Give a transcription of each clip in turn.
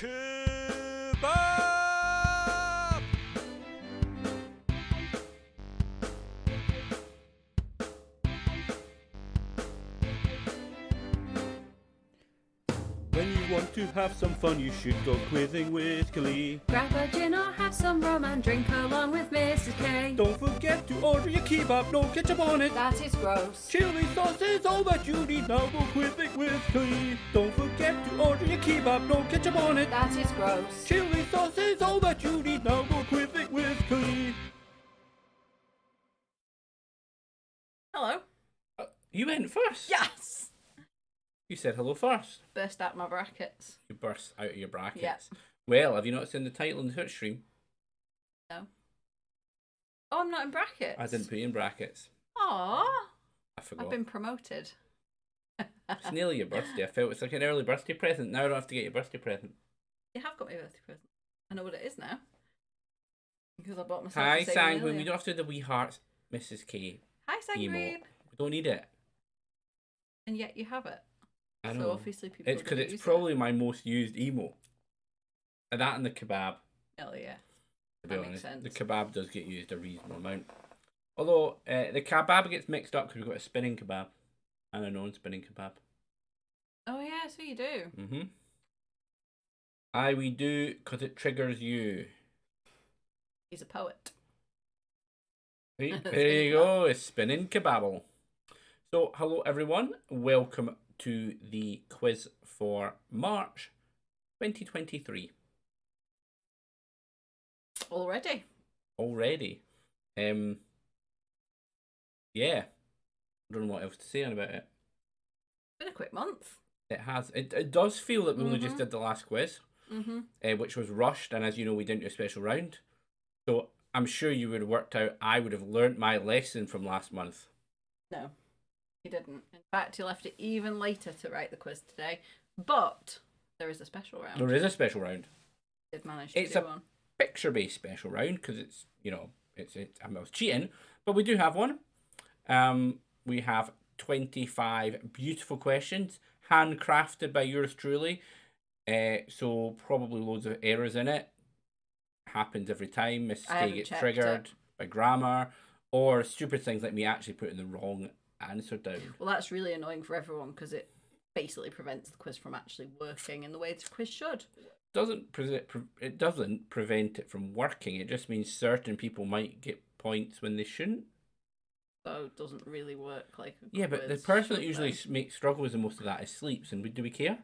Kebab! When you want to have some fun, you should go quizzing with Killie. Grab a gin or have some rum and drink along with Mrs. K. Don't forget to order your kebab, no ketchup on it. That is gross. Chili sauce is all that you need, now go quizzing with Killie. Don't forget to order your kebab, no ketchup on it. That is gross. Chili sauce is all that you need, now go quizzing with Killie. Hello. You went first. Yes. You said hello first. Burst out my brackets. You burst out of your brackets. Yeah. Well, have you not seen the title in the Twitch stream? No. Oh, I'm not in brackets. I didn't put you in brackets. Aww. I forgot. I've been promoted. It's nearly your birthday. I felt it's like an early birthday present. Now I don't have to get your birthday present. You have got my birthday present. I know what it is now. Because I bought myself Hi, the same Sanguine. earlier. We don't have to do the wee hearts, Mrs. K. Hi, Sanguine. Emote. We don't need it. And yet you have it. I know. So obviously people It's because don't it's use probably my most used emote. And that and the kebab. Oh, yeah. To be That makes honest, sense. the kebab does get used a reasonable amount. Although the kebab gets mixed up because we've got a spinning kebab and a non-spinning kebab. Oh, yeah, so you do. Mm-hmm. Aye, we do, because it triggers you. He's a poet. See, there Spinning you go, it's spinning kebabble. So, hello everyone, welcome to the quiz for March 2023. Already. Already. Yeah. I don't know what else to say about it. Been a quick month. It has. It does feel that we only just did the last quiz, which was rushed, and as you know, we didn't do a special round. So I'm sure you would have worked out I would have learnt my lesson from last month. No, he didn't. In fact, he left it even later to write the quiz today. But there is a special round. There is a special round. He did manage to It's do a one. picture-based special round because it's, you know, I was cheating, but we do have one. We have 25 beautiful questions, handcrafted by yours truly. So probably loads of errors in it. Happens every time. Mistake gets triggered by grammar or stupid things like me actually putting the wrong answer down. Well, that's really annoying for everyone because it basically prevents the quiz from actually working in the way the quiz should. It doesn't prevent it from working. It just means certain people might get points when they shouldn't. So it doesn't really work like a Yeah, but the quiz, person that should usually they? struggles the most of that is sleeps. And do we care?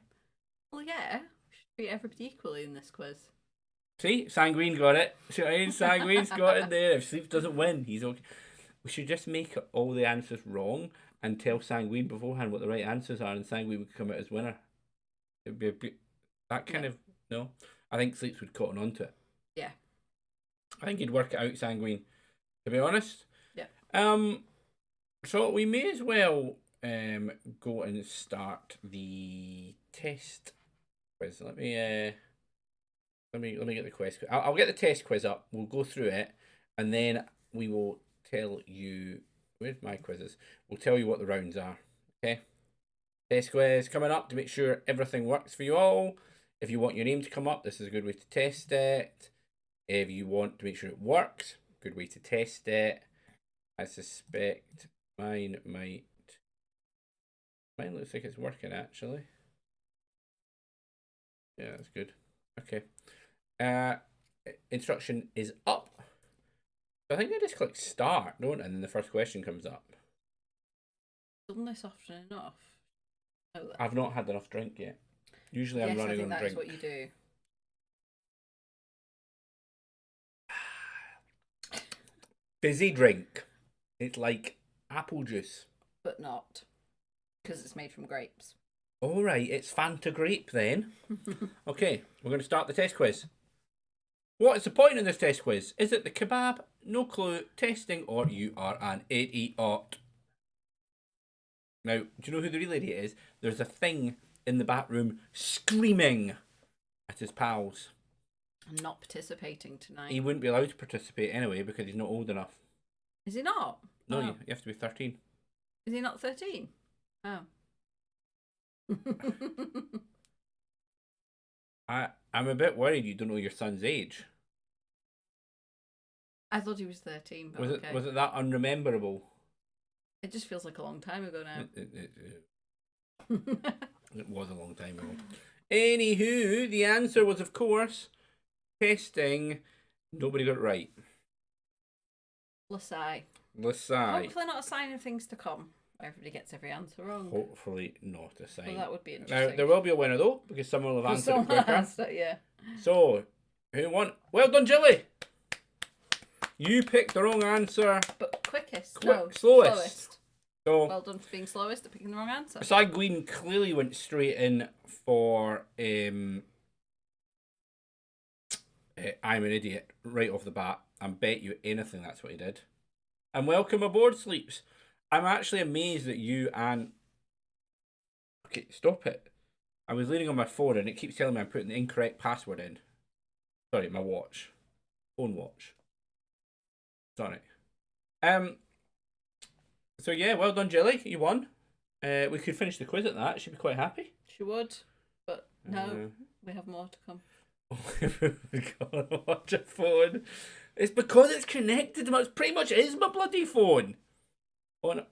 Well, yeah. We should treat everybody equally in this quiz. See, Sanguine got it. Sanguine's got it there. If Sleeps doesn't win, he's okay. We should just make all the answers wrong and tell Sanguine beforehand what the right answers are, and Sanguine would come out as winner. It'd be that kind of no. I think Sleeps would cotton on to it. Yeah. I think he'd work it out, Sanguine. To be honest. Yeah. So we may as well go and start the test quiz. Let me get the quiz. I'll get the test quiz up. We'll go through it, and then we will tell you. Where's my quizzes? We'll tell you what the rounds are. Okay. Test quiz coming up to make sure everything works for you all. If you want your name to come up, this is a good way to test it. If you want to make sure it works, good way to test it. I suspect mine might. Mine looks like it's working actually. Yeah, that's good. Okay. Instruction is up. So I think I just click start, don't I? And then the first question comes up. Done this often enough. Oh, I've not had enough drink yet. Usually I'm running on that drink. is what you do. Fizzy drink. It's like apple juice. But not. Because it's made from grapes. All right, it's Fanta grape then. Okay, we're going to start the test quiz. What is the point in this test quiz? Is it the kebab? No clue. Testing or you are an idiot. Now, do you know who the real idiot is? There's a thing in the back room screaming at his pals. I'm not participating tonight. He wouldn't be allowed to participate anyway because he's not old enough. Is he not? No, Oh. you have to be 13. Is he not 13? Oh. I'm a bit worried you don't know your son's age. I thought he was 13, but okay. Was it that unrememberable? It just feels like a long time ago now. It was a long time ago. Anywho, the answer was, of course, testing. Nobody got it right. Lasai. Lasai. Hopefully not a sign of things to come. Everybody gets every answer wrong. Hopefully not a sign. Well, that would be interesting. Now, there will be a winner, though, because someone will have answered it quicker. Yeah. So, who won? Well done, Jilly! You picked the wrong answer. But quickest. Slowest. So, well done for being slowest at picking the wrong answer. Beside Gwyn clearly went straight in for I'm an idiot right off the bat. I bet you anything that's what he did. And welcome aboard, Sleeps. I'm actually amazed that you and... Okay, stop it. I was leaning on my phone and it keeps telling me I'm putting the incorrect password in. Sorry, my watch. Phone watch. Sorry. So yeah, well done, Jelly. You won. We could finish the quiz at that. She'd be quite happy. She would. But no, we have more to come. We gotta watch a phone. It's because it's connected. It pretty much is my bloody phone. Oh no.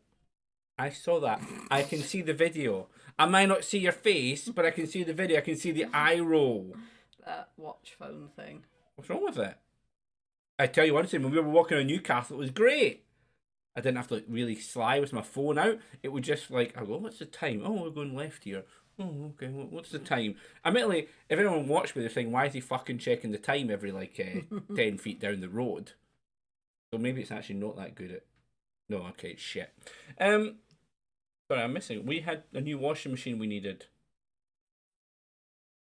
I saw that. I can see the video. I might not see your face, but I can see the video. I can see the eye roll. That watch phone thing. What's wrong with it? I tell you one thing, when we were walking around Newcastle, it was great. I didn't have to really sly with my phone out. It would just like, I go, what's the time? Oh, we're going left here. Oh, okay, what's the time? Admittedly, if anyone watched me, they're saying, why is he fucking checking the time every, 10 feet down the road? So maybe it's actually not that good at... No, okay, it's shit. Sorry, I'm missing. We had a new washing machine we needed.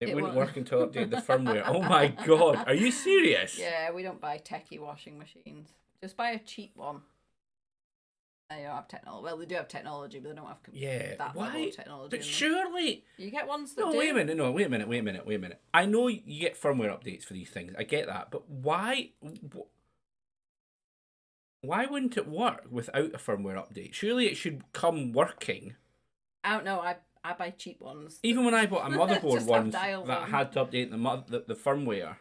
It wouldn't work until I updated the firmware. Oh my god, are you serious? Yeah, we don't buy techie washing machines. Just buy a cheap one. They don't have technology. Well, they do have technology, but they don't have that level of technology. But surely you get ones that do. Wait a minute. I know you get firmware updates for these things. I get that, but why? Why wouldn't it work without a firmware update? Surely it should come working. I don't know. I buy cheap ones. Even when I bought a motherboard once that had to update the firmware,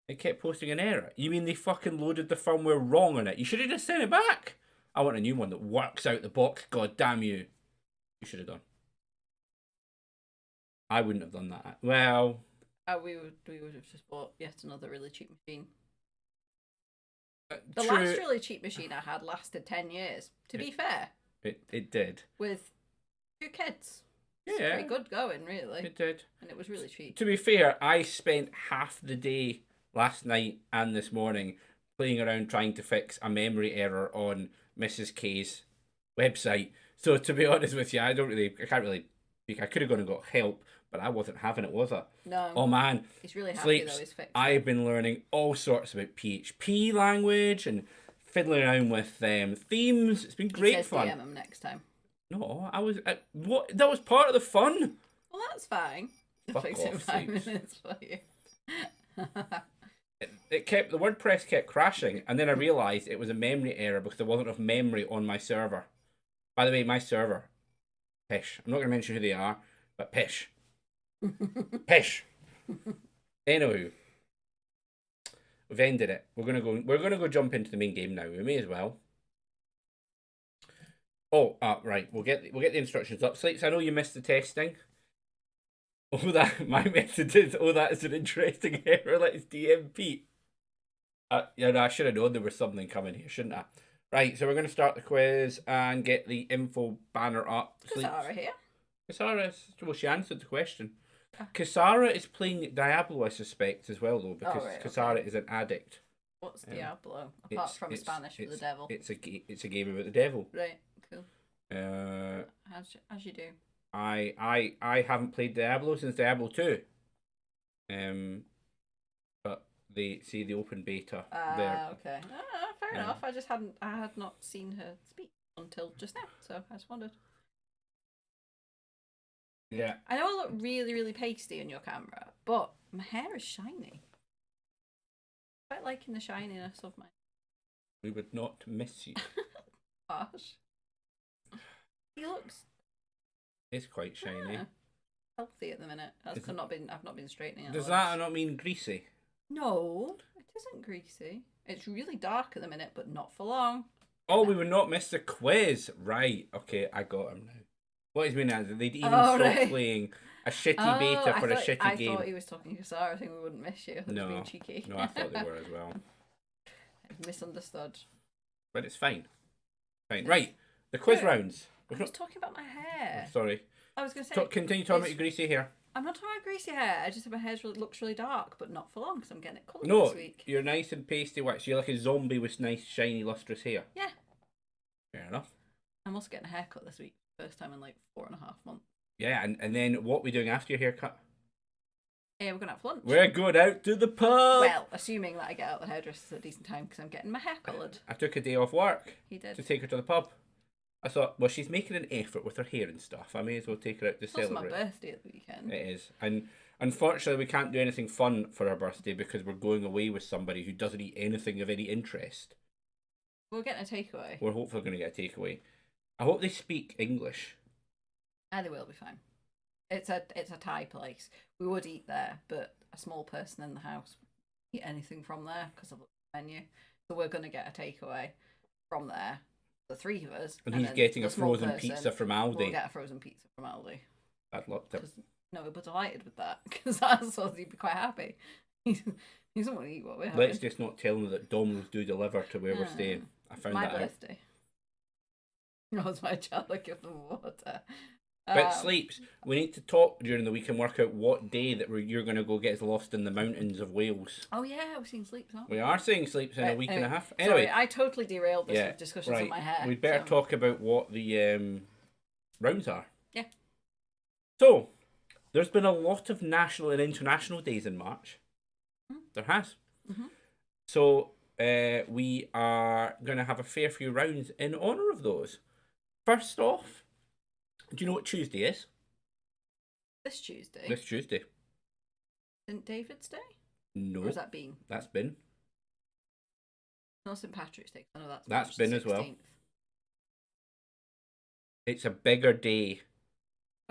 it kept posting an error. You mean they fucking loaded the firmware wrong on it? You should have just sent it back. I want a new one that works out the box. God damn you. You should have done. I wouldn't have done that. Well... we would have just bought yet another really cheap machine. The true. last really cheap machine I had lasted 10 years. To be fair. It did. With 2 kids. Yeah. It's pretty good going, really. It did. And it was really cheap. To be fair, I spent half the day last night and this morning playing around trying to fix a memory error on Mrs. K's website. So to be honest with you, I can't really speak. I could have gone and got help, but I wasn't having it, was I? No. Oh man. He's really happy Sleeps, though he's fixed I've been learning all sorts about PHP language and fiddling around with themes. It's been great fun. DM him next time. No, what? That was part of the fun. Well, that's fine. Fuck Fix off, it in 5 Sleeps. minutes for you. The WordPress kept crashing, and then I realised it was a memory error because there wasn't enough memory on my server. By the way, my server, pish. I'm not going to mention who they are, but pish. Pish. Anyway, we've ended it. We're gonna go jump into the main game now. We may as well. Oh, right. We'll get the instructions up. Sleeps, I know you missed the testing. Oh, that my method is. Oh, that is an interesting error. Let's DM Pete. Yeah, no, I should have known there was something coming here, shouldn't I? Right, so we're going to start the quiz and get the info banner up. Kasara here. Kasara, well, she answered the question. Kasara is playing Diablo, I suspect, as well, though, because Kasara is an addict. What's Diablo? Apart from Spanish for the devil. It's a game about the devil. Right, cool. As you do. I haven't played Diablo since Diablo 2. But they see the open beta there. Okay. Fair enough. I had not seen her speak until just now, so I just wondered. Yeah. I know I look really, really pasty on your camera, but my hair is shiny. Quite liking the shininess of my... We would not miss you. Gosh. He looks... It's quite shiny. healthy at the minute. I've not been straightening it. Does that not mean greasy? No, it isn't greasy. It's really dark at the minute, but not for long. Oh, we would not miss the quiz. Right. Okay, I got him now. What he's meaning is they'd even stop playing a shitty beta for a shitty game. I thought he was talking to Sarah. I think we wouldn't miss you. No. Being cheeky. No, I thought they were as well. Misunderstood. But it's fine. Fine. Right. The quiz rounds. I was talking about my hair. Sorry. I was going to say. Continue talking about your greasy hair. I'm not talking about greasy hair. I just have my hair looks really dark, but not for long because I'm getting it coloured this week. You're nice and pasty white. You're like a zombie with nice, shiny, lustrous hair. Yeah. Fair enough. I'm also getting a haircut this week. First time in like 4.5 months. Yeah, and then what are we doing after your haircut? Yeah, we're going out for lunch. We're going out to the pub. Well, assuming that I get out the hairdressers at a decent time because I'm getting my hair coloured. I took a day off work. He did. To take her to the pub. I thought, well, she's making an effort with her hair and stuff. I may as well take her out to celebrate. It's my birthday at the weekend. It is. And unfortunately, we can't do anything fun for her birthday because we're going away with somebody who doesn't eat anything of any interest. We're getting a takeaway. We're hopefully going to get a takeaway. I hope they speak English. They will be fine. It's a Thai place. We would eat there, but a small person in the house won't eat anything from there because of the menu. So we're going to get a takeaway from there. The three of us. And he's getting a frozen pizza from Aldi. We'll get a frozen pizza from Aldi. I'd love to. No, we're delighted with that because that's what he'd be quite happy. He doesn't want to eat what we're having. Let's just not tell him that Domino's do deliver to where we're staying. I found that out. My birthday. That was my child. I give them water. But sleeps. We need to talk during the week and work out what day that you're going to go get us lost in the mountains of Wales. Oh yeah, we're seeing sleeps, aren't we? We are seeing sleeps in a week and a half. Anyway, sorry, I totally derailed this with discussions on my hair. We'd better talk about what the rounds are. Yeah. So, there's been a lot of national and international days in March. Mm-hmm. There has. Mm-hmm. So, we are going to have a fair few rounds in honour of those. First off, do you know what Tuesday is? This Tuesday? This Tuesday. St. David's Day? No. Or has that been? That's been. Not St. Patrick's Day. I know that's been 16th. As well. It's a bigger day.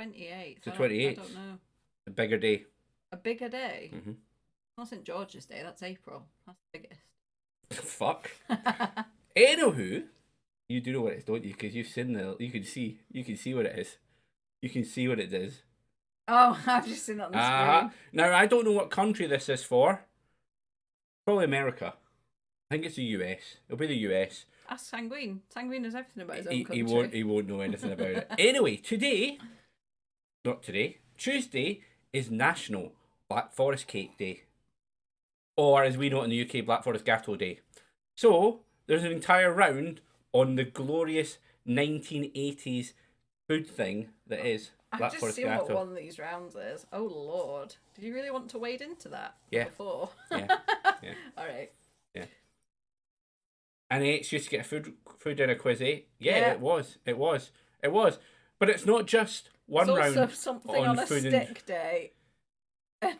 28th. It's the 28th. I don't know. A bigger day. A bigger day? Mm-hmm. Not St. George's Day. That's April. That's the biggest. Fuck. Anywho, you do know what it is, don't you? Because you've seen you can see what it is. You can see what it is. Oh, I've just seen it on the screen. Now, I don't know what country this is for. Probably America. I think it's the US. It'll be the US. Ask Sanguine. Sanguine knows everything about his own country. He won't know anything about it. Anyway, Tuesday is National Black Forest Cake Day. Or, as we know it in the UK, Black Forest Gâteau Day. So, there's an entire round on the glorious 1980s food thing that is Black Forest Gâteau. I've just seen what one of these rounds is. Oh, Lord. Did you really want to wade into that before? Yeah. All right. Yeah. And it's used to get a food dinner quiz, eh? Yeah, it was. But it's not just one round. It's also something on a stick day.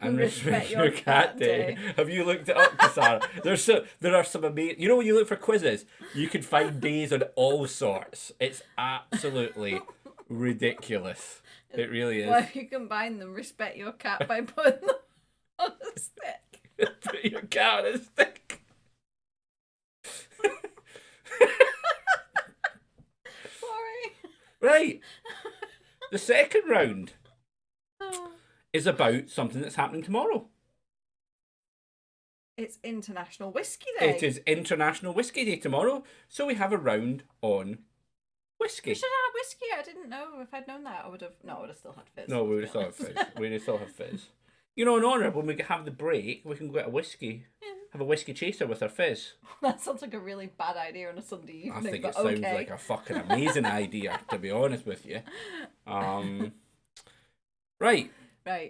And respect your cat day. Have you looked it up, Sarah? There are some amazing. You know, when you look for quizzes, you can find days on all sorts. It's absolutely ridiculous. It really is. Well, if you combine them, respect your cat by putting them on a stick. Put your cat on a stick. Sorry. Right. The second round is about something that's happening tomorrow. It's International Whisky Day. It is International Whisky Day tomorrow, so we have a round on whiskey. We should have whiskey. I didn't know. If I'd known that, I would have still had fizz. No, we would have still had fizz. We would still have fizz. You know, in honour, when we have the break, we can go get a whiskey. Yeah. Have a whiskey chaser with our fizz. That sounds like a really bad idea on a Sunday evening. I think it sounds like a fucking amazing idea, to be honest with you. Right.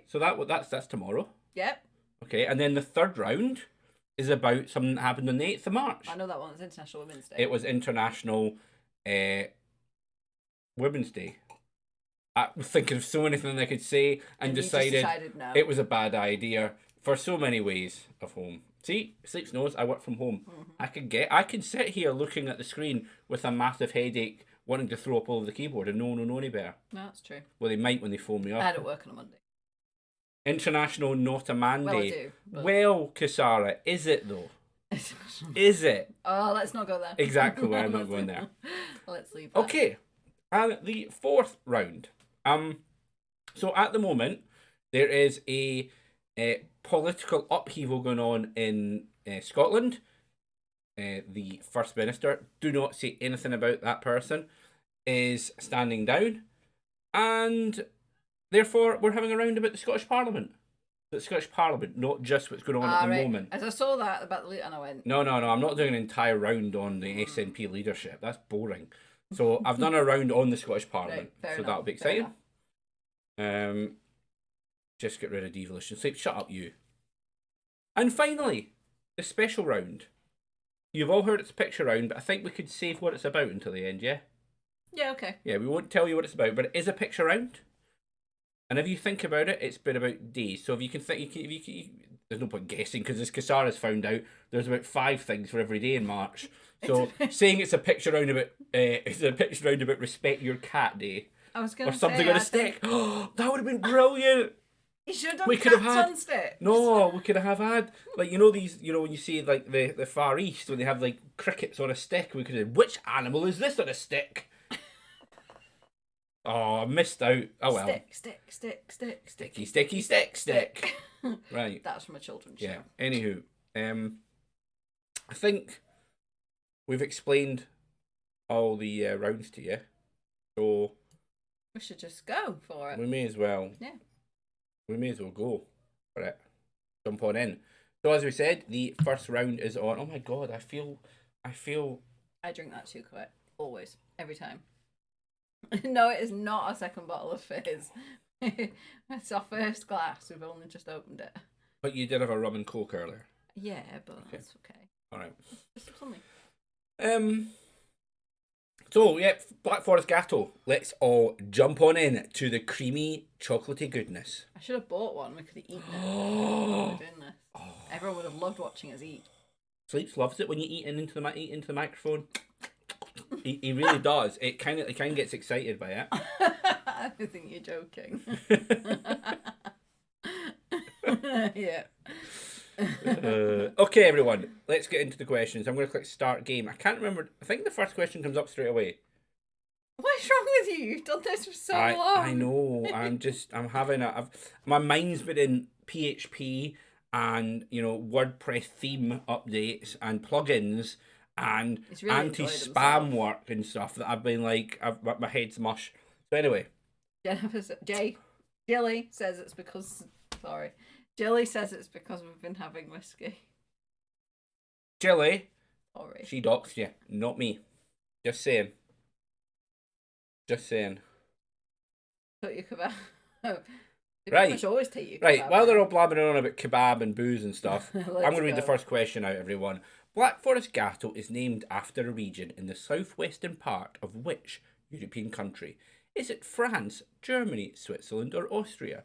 So that's tomorrow. Yep. Okay, and then the third round is about something that happened on the 8th of March. I know that one. It's International Women's Day. It was International Women's Day. I was thinking of so many things I could say and decided no. It was a bad idea for so many ways of home. See, Sleeps knows I work from home. Mm-hmm. I can sit here looking at the screen with a massive headache, wanting to throw up all over the keyboard, and no one will know any better. No, that's true. Well, they might when they phone me up. I don't work on a Monday. International Not a Man Well, I Day. do. But... Well, Kisara, is it though? Is it? Oh, let's not go there. Exactly why I'm not going there. Let's leave that. Okay, and the fourth round. So at the moment, there is a political upheaval going on in Scotland. The First Minister, do not say anything about that person, is standing down. And therefore, we're having a round about the Scottish Parliament. The Scottish Parliament, not just what's going on at the moment. As I saw that about the lead, and I went, No, I'm not doing an entire round on the SNP leadership. That's boring. So I've done a round on the Scottish Parliament. Right, so that'll be exciting. Just get rid of devolution sleep. Shut up, you. And finally, the special round. You've all heard it's a picture round, but I think we could save what it's about until the end, yeah? Yeah, okay. Yeah, we won't tell you what it's about, but it is a picture round. And if you think about it, it's been about days. So if you can think, there's no point guessing because as Kasara's found out, there's about 5 things for every day in March. So saying it's a picture round about Respect Your Cat Day, I was going or to something on a stick. Oh, that would have been brilliant. You should have we cats could have had on sticks. No, we could have had these when you see like the Far East when they have like crickets on a stick. We could have said, which animal is this on a stick? Oh, I missed out. Oh well. Stick. Right. That's from a children's show. Yeah. Anywho, I think we've explained all the rounds to you, so we should just go for it. We may as well. Yeah. We may as well go for it. Jump on in. So as we said, the first round is on. Oh my god, I feel. I drink that too quick. Always. Every time. No, it is not a second bottle of fizz. It's our first glass. We've only just opened it. But you did have a rum and coke earlier. Yeah, but that's okay. All right. Just something. So yeah, Black Forest Gateau. Let's all jump on in to the creamy, chocolatey goodness. I should have bought one. We could have eaten it. While we were doing this. Everyone would have loved watching us eat. Sleeps loves it when you eat into the microphone. He really does. It kind of gets excited by it. I think you're joking. Yeah. Okay, everyone. Let's get into the questions. I'm going to click start game. I can't remember. I think the first question comes up straight away. What's wrong with you? You've done this for so long. I know. I'm having my mind's been in PHP and WordPress theme updates and plugins and really anti-spam work and stuff that I've been like, my head's mush. So anyway. Killie says it's because, Killie says it's because we've been having whiskey. Killie? Sorry. She doxed you, not me. Just saying. Took your kebab. Right. Always take your kebab. Right, while they're all blabbering on about kebab and booze and stuff, I'm going to read the first question out, everyone. Black Forest Gateau is named after a region in the southwestern part of which European country? Is it France, Germany, Switzerland, or Austria?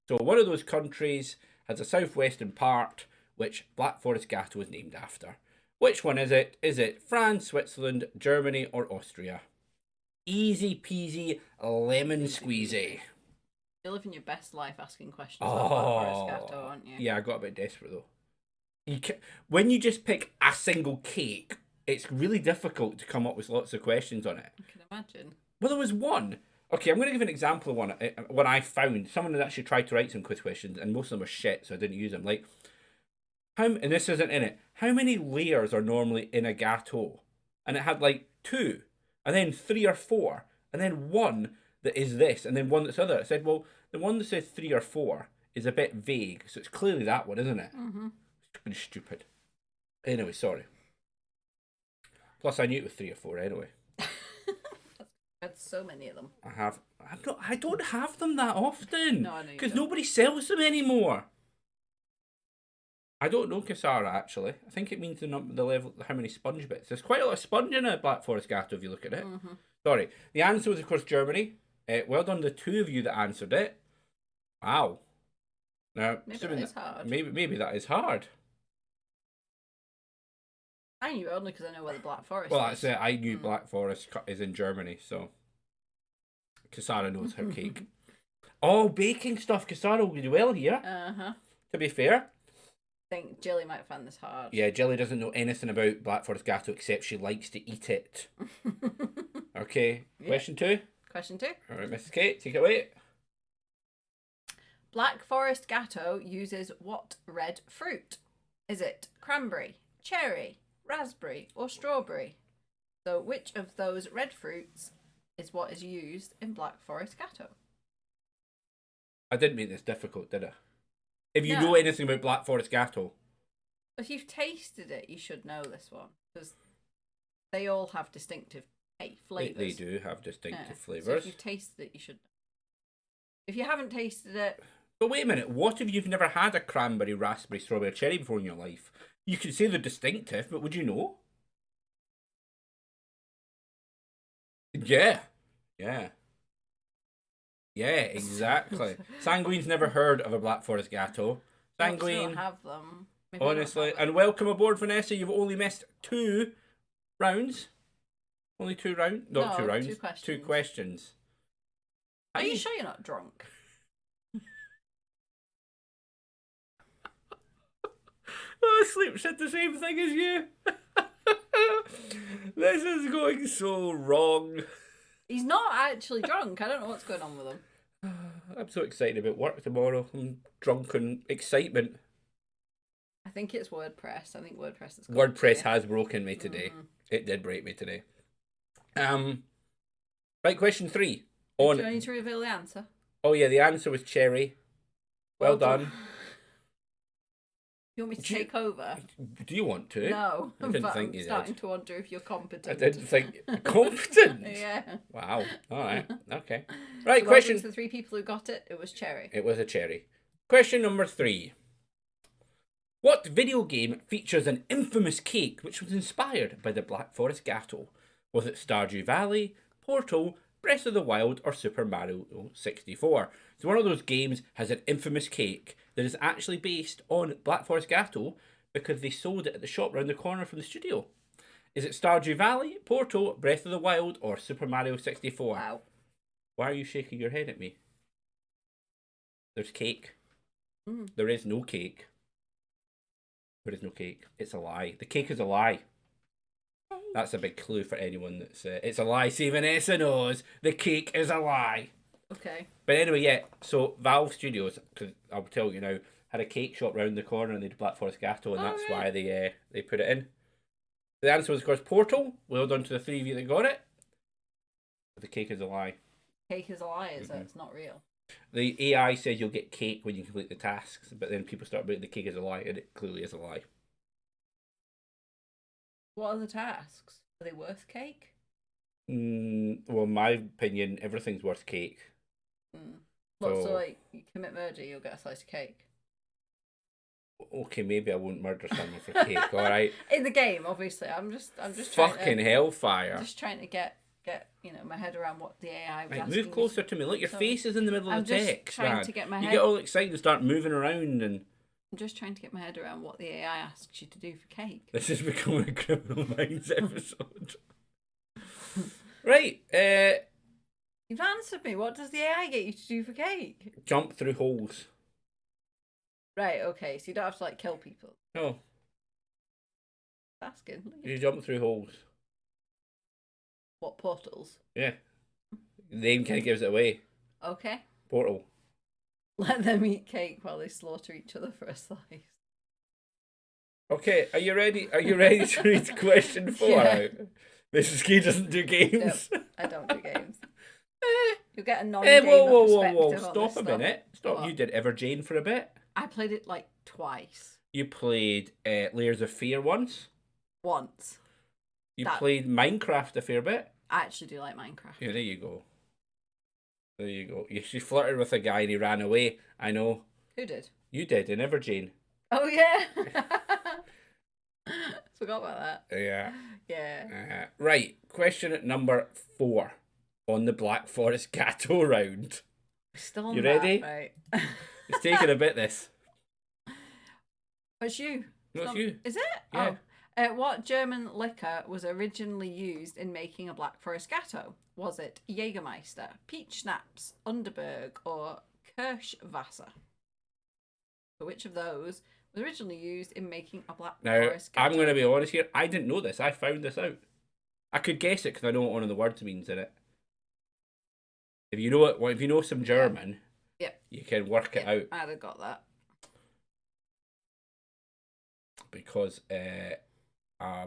So one of those countries has a southwestern part which Black Forest Gateau is named after. Which one is it? Is it France, Switzerland, Germany, or Austria? Easy peasy, lemon squeezy. You're living your best life asking questions about Black Forest Gateau, aren't you? Yeah, I got a bit desperate though. When you just pick a single cake, it's really difficult to come up with lots of questions on it. I can imagine. Well, there was one. Okay, I'm going to give an example of one I found. Someone had actually tried to write some quiz questions, and most of them were shit, so I didn't use them. Like, and this isn't in it. How many layers are normally in a gateau? And it had like 2, and then 3 or 4, and then 1 that is this, and then 1 that's other. I said, well, the one that says 3 or 4 is a bit vague, so it's clearly that one, isn't it? Mm-hmm. It's stupid. Anyway, sorry. Plus, I knew it was 3 or 4 anyway. That's so many of them. I don't have them that often. No, I know. Because nobody sells them anymore. I don't know Kasara actually. I think it means the level, how many sponge bits. There's quite a lot of sponge in a Black Forest Gateau if you look at it. Mm-hmm. Sorry. The answer was of course Germany. Well done, the 2 of you that answered it. Wow. Now, maybe that is hard. Maybe that is hard. I knew only because I know where the Black Forest is. Well, that's it. I knew Black Forest is in Germany, so Kasara knows her cake. Oh, baking stuff. Cassaro will do well here, Uh-huh. to be fair. I think Jilly might find this hard. Yeah, Jilly doesn't know anything about Black Forest Gateau except she likes to eat it. Okay, Yeah. question 2. Question 2. All right, Mrs. Kate, take it away. Black Forest Gateau uses what red fruit? Is it cranberry, cherry, raspberry, or strawberry? So, which of those red fruits is what is used in Black Forest Gateau? I didn't make this difficult, did I? If you No. know anything about Black Forest Gateau. If you've tasted it, you should know this one because they all have distinctive flavours. They do have distinctive So flavours. if you've tasted it, you should know. If you haven't tasted it, But wait a minute, what if you've never had a cranberry, raspberry, strawberry, or cherry before in your life? You could say they're distinctive, but would you know? Yeah. Yeah. Yeah, exactly. Sanguine's never heard of a Black Forest Gateau. Sanguine, don't have them. Maybe I don't honestly. have them. And welcome aboard, Vanessa. You've only missed 2 rounds. Only 2 rounds? Not No, 2 rounds. 2 questions. 2 questions. Are you sure you're not drunk? Oh, Sleep said the same thing as you. This is going so wrong. He's not actually drunk. I don't know what's going on with him. I'm so excited about work tomorrow. I'm drunk on excitement. I think it's WordPress. I think WordPress is. WordPress has broken me today. It did break me today. Right, question 3. Do I need to reveal the answer? Oh yeah, the answer was cherry. Well done. You want me to take over? Do you want to? No, I didn't but think I'm you starting did. to wonder if you're competent. I didn't think competent. Yeah. Wow. All right. Okay. Right. So Question. to the 3 people who got it, it was cherry. It was a cherry. Question number 3. What video game features an infamous cake which was inspired by the Black Forest Gateau? Was it Stardew Valley, Portal, Breath of the Wild, or Super Mario 64? So one of those games has an infamous cake that is actually based on Black Forest Gateau because they sold it at the shop round the corner from the studio. Is it Stardew Valley, Portal, Breath of the Wild, or Super Mario 64? Wow. Why are you shaking your head at me? There's cake. Mm. There is no cake. There is no cake. It's a lie. The cake is a lie. That's a big clue for anyone that's... it's a lie. See, Vanessa knows the cake is a lie. Okay. But anyway, yeah. So Valve Studios, because I'll tell you now, had a cake shop round the corner and they did Black Forest Gateau, and that's why they put it in. The answer was, of course, Portal. Well done to the 3 of you that got it. But the cake is a lie. Cake is a lie, is it? It's not real. The AI says you'll get cake when you complete the tasks, but then people start about the cake is a lie, and it clearly is a lie. What are the tasks? Are they worth cake? Well, in my opinion, everything's worth cake. So like, you commit murder, you'll get a slice of cake. Okay, maybe I won't murder someone for cake. All right. In the game, obviously, I'm just fucking hellfire. I'm just trying to get my head around what the AI was Right, asking move closer to me. Look, your face is in the middle of the just text, trying man. to get my You head. get all excited and start moving around, and I'm just trying to get my head around what the AI asks you to do for cake. this is becoming a Criminal Minds episode. Right, You've answered me. What does the AI get you to do for cake? jump through holes. Right. Okay. So you don't have to like kill people. No, Asking. you jump through holes. What portals? Yeah, the name kind of gives it away. Okay. Portal. Let them eat cake while they slaughter each other for a slice. Okay, are you ready? Are you ready to read question 4 Yeah. out? Mrs. Key doesn't do games. No, I don't do games. You'll get a non-gamer Whoa! perspective on Stop this a stuff. minute. Stop. What? You did Everjane for a bit. I played it like twice. You played Layers of Fear once. Once. You played Minecraft a fair bit. I actually do like Minecraft. Yeah, there you go. There you go. She flirted with a guy and he ran away. I know. Who did? You did in Everjane. Oh yeah. Forgot about that. Yeah. Yeah. Right. Question number 4 on the Black Forest Gateau round. We're still on You that, ready? right? It's taking a bit, this. It's you. No, it's you. Is it? Yeah. Oh. What German liquor was originally used in making a Black Forest Gatto? Was it Jägermeister, Peach Schnapps, Underberg, or Kirschwasser? So which of those was originally used in making a Black Now, Forest Gatto? I'm going to be honest here. I didn't know this. I found this out. I could guess it because I know what one of the words means in it. If you know it, well, if you know some German, you can work it out. I'd have got that. Because I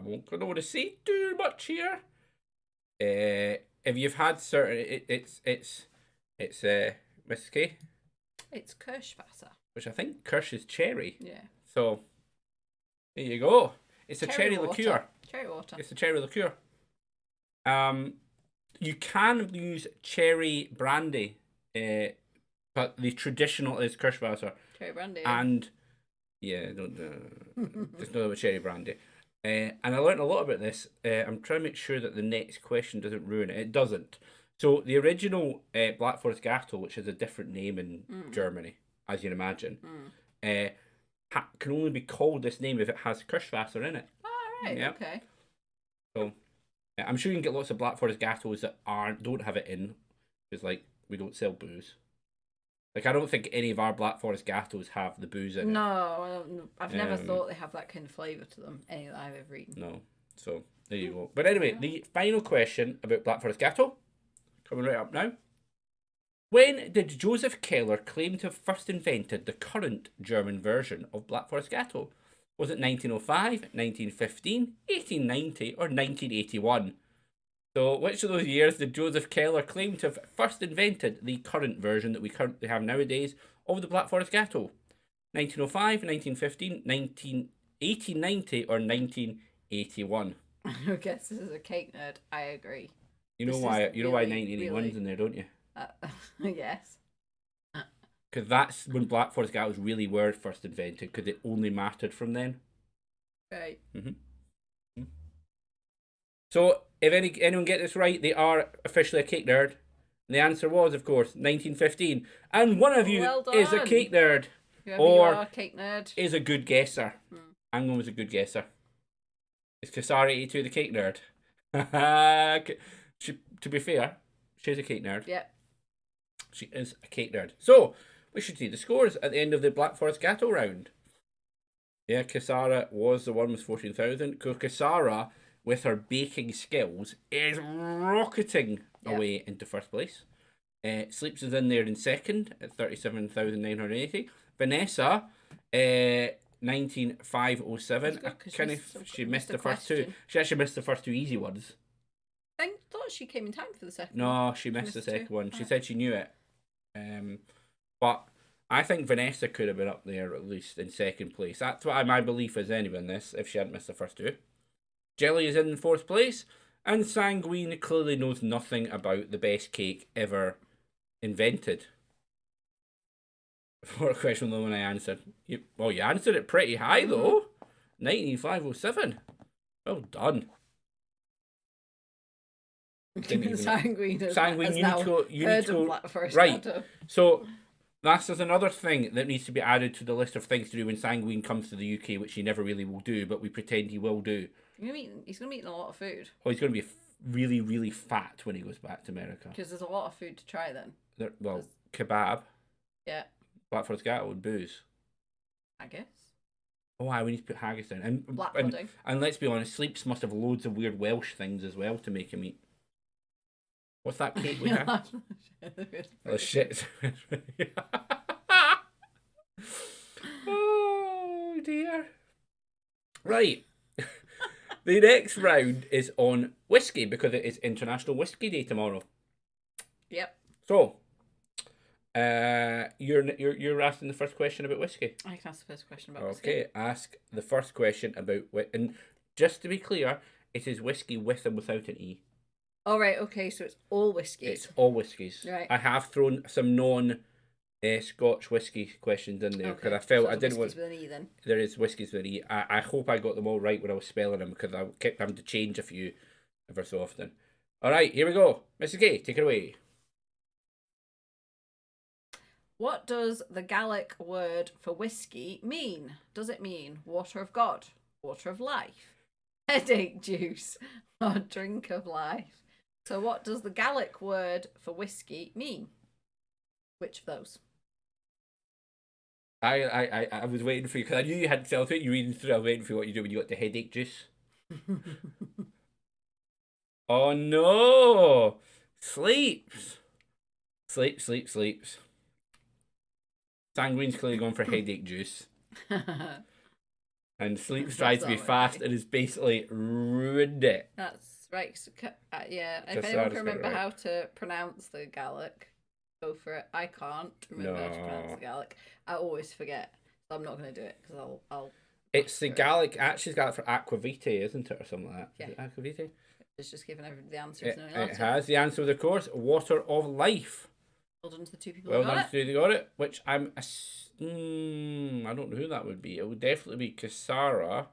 won't want to say too much here. If you've had certain, it's whiskey. It's Kirschwasser. Which I think Kirsch is cherry. Yeah. So there you go. It's a cherry liqueur. Cherry water. It's a cherry liqueur. You can use cherry brandy, but the traditional is Kirschwasser. Cherry brandy. And yeah, don't just know about cherry brandy. And I learned a lot about this. I'm trying to make sure that the next question doesn't ruin it. It doesn't. So the original Black Forest Gatto, which is a different name in Germany, as you can imagine, can only be called this name if it has Kirschwasser in it. Oh, right. Yeah. Okay. So I'm sure you can get lots of Black Forest Gattos that don't have it in, because like we don't sell booze. Like I don't think any of our Black Forest Gattos have the booze in it. No, I've never thought they have that kind of flavour to them. Any that I've ever eaten. No. So there you go. But anyway, the final question about Black Forest Gatto, coming right up now. When did Joseph Keller claim to have first invented the current German version of Black Forest Gatto? Was it 1905, 1915, 1890, or 1981? So, which of those years did Joseph Keller claim to have first invented the current version that we currently have nowadays of the Black Forest Gatto? 1905, 1915, 1890, or 1981? I guess this is a cake nerd. I agree. You know why 1981's in there, don't you? Yes. Because that's when Black Forest Gattos really were first invented, because it only mattered from then. Right. Mm-hmm. So, if anyone get this right, they are officially a cake nerd. And the answer was, of course, 1915. And one of you is a cake nerd. Whoever you are, cake nerd. Is a good guesser. I'm going with a good guesser. Is Cassara82 the cake nerd? To be fair, she's a cake nerd. Yep. She is a cake nerd. So, we should see the scores at the end of the Black Forest Gatto round. Yeah, Cassara was the one with 14,000. Cassara, with her baking skills, is rocketing away into first place. Sleeps is in there in second at 37,980. Vanessa, 19,507. She missed the first two. She actually missed the first two easy ones. I thought she came in time for the second one. No, she missed the second one. She said she knew it. But I think Vanessa could have been up there at least in second place. That's what my belief is anyway in this, if she hadn't missed the first two. Jelly is in fourth place, and Sanguine clearly knows nothing about the best cake ever invented. For a question, the one I answered. You answered it pretty high though. 19,507. Well done. Sanguine, you need to go right. So that's just another thing that needs to be added to the list of things to do when Sanguine comes to the UK, which he never really will do, but we pretend he will do. He's going to be eating a lot of food. Oh, he's going to be really, really fat when he goes back to America. Because there's a lot of food to try then. Kebab. Yeah. Black Forest Gatto and booze. Haggis. Oh, we need to put haggis down. And black pudding. And let's be honest, Sleeps must have loads of weird Welsh things as well to make him eat. What's that cake we have? Oh, shit. Oh, dear. Right. The next round is on whiskey because it is International Whiskey Day tomorrow. Yep. So, you're asking the first question about whiskey. I can ask the first question about whiskey. Okay, ask the first question about and just to be clear, it is whiskey with and without an E. All right. Okay, so it's all whiskies. It's all whiskies. Right. I have thrown some Scotch whiskey questions in there because I felt I didn't want. With an E, then. There is whiskies with an E. I hope I got them all right when I was spelling them because I kept having to change a few ever so often. All right, here we go. Mrs. Gay, take it away. What does the Gaelic word for whiskey mean? Does it mean water of God, water of life, headache juice, or drink of life. So, what does the Gaelic word for whiskey mean? Which of those? I was waiting for you because I knew you had to tell me you reading through. I was waiting for what you do when you got the headache juice. Oh no! Sleeps. Sleeps. Sanguine's clearly gone for headache juice. And Sleeps tried to be fast and has basically ruined it. That's right. So, yeah, if Just anyone can remember right. how to pronounce the Gaelic, go for it. I can't remember how to pronounce the Gaelic. I always forget, so I'm not going to do it because I'll. It's the Gaelic. Actually, it's Gaelic for aquavitae, isn't it, or something like that? Yeah. Is it aquavitae? It's just giving everybody the answer. It has. The answer was, of course, water of life. Well done to the two people Well who got done it. to the two who got it. Which I don't know who that would be. It would definitely be Kasara.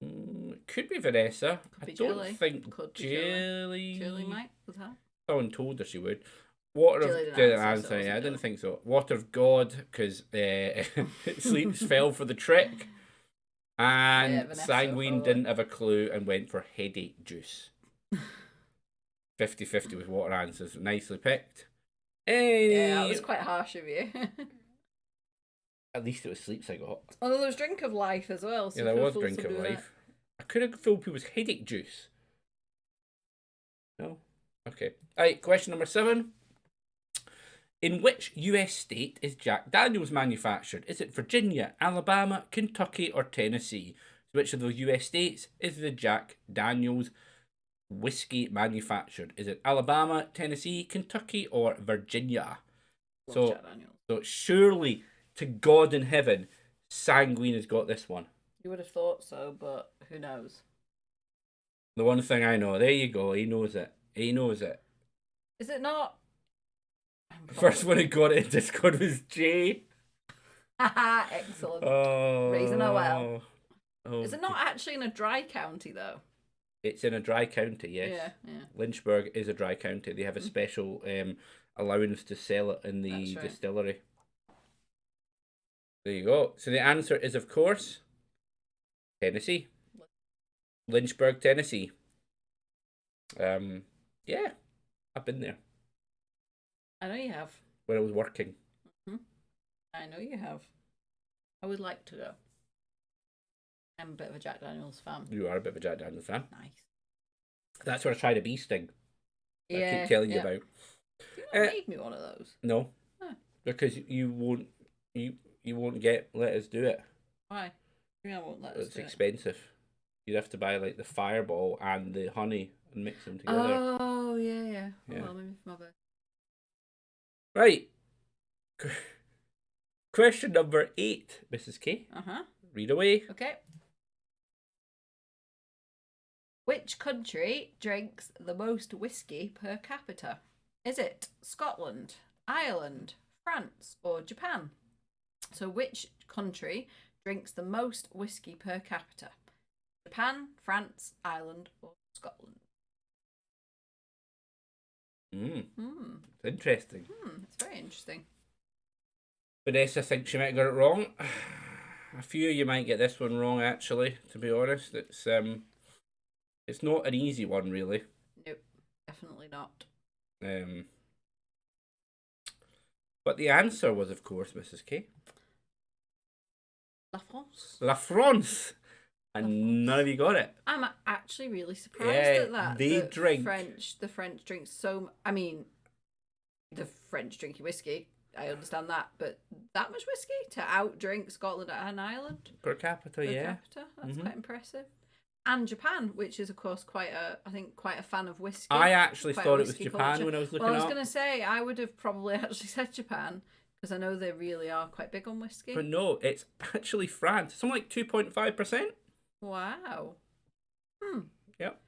It could be Vanessa. Could be I don't Killie. think Could be Killie. Killie might. Was that? Someone told her she would. Water Killie of didn't answer. so Yeah, I didn't Killie. think so. Water of God, because Sleeps fell for the trick. And Sanguine didn't have a clue and went for headache juice. 50-50 with water answers. Nicely picked. Hey! Yeah, that was quite harsh of you. At least it was Sleeps I got. Although there was drink of life as well. So yeah, there was drink of life. I could have filled people's headache juice. No? Okay. Alright, question number 7. In which US state is Jack Daniels manufactured? Is it Virginia, Alabama, Kentucky, or Tennessee? Which of those US states is the Jack Daniels whiskey manufactured? Is it Alabama, Tennessee, Kentucky, or Virginia? So surely, to God in heaven, Sanguine has got this one. You would have thought so, but who knows? The one thing I know. There you go. He knows it. Is it not? First one who got it in Discord was Jay. Excellent. Oh, Raising her well. Oh, is it not actually in a dry county though? It's in a dry county, yes. Yeah. Lynchburg is a dry county. They have a special allowance to sell it in the distillery. There you go. So the answer is, of course, Tennessee. Lynchburg, Tennessee. Yeah, I've been there. I know you have. When I was working. Mm-hmm. I know you have. I would like to go. I'm a bit of a Jack Daniels fan. You are a bit of a Jack Daniels fan. Nice. That's what I tried a bee sting. Yeah, I keep telling you about. You not made me one of those. No. Because you won't let us do it. Why? I won't let us do it. It's expensive. You'd have to buy like the fireball and the honey and mix them together. Oh yeah. Well, maybe for my birthday. Right. Question number 8, Mrs. K. Read away. Okay. Which country drinks the most whiskey per capita? Is it Scotland, Ireland, France, or Japan? So which country drinks the most whiskey per capita? Japan, France, Ireland, or Scotland? It's interesting. It's very interesting. Vanessa thinks she might have got it wrong. A few of you might get this one wrong, actually, to be honest. It's not an easy one, really. Nope, definitely not. But the answer was, of course, Mrs. K. La France. La France. And none of you got it. I'm actually really surprised at that. They drink. The French drink so. I mean, the French drink whiskey. I understand that, but that much whiskey to outdrink Scotland and Ireland per capita, that's quite impressive. And Japan, which is of course quite a fan of whiskey. I actually thought it was Japan when I was looking. Well, I was going to say I would have probably actually said Japan because I know they really are quite big on whiskey. But no, it's actually France. Something like 2.5%. Wow. Yep.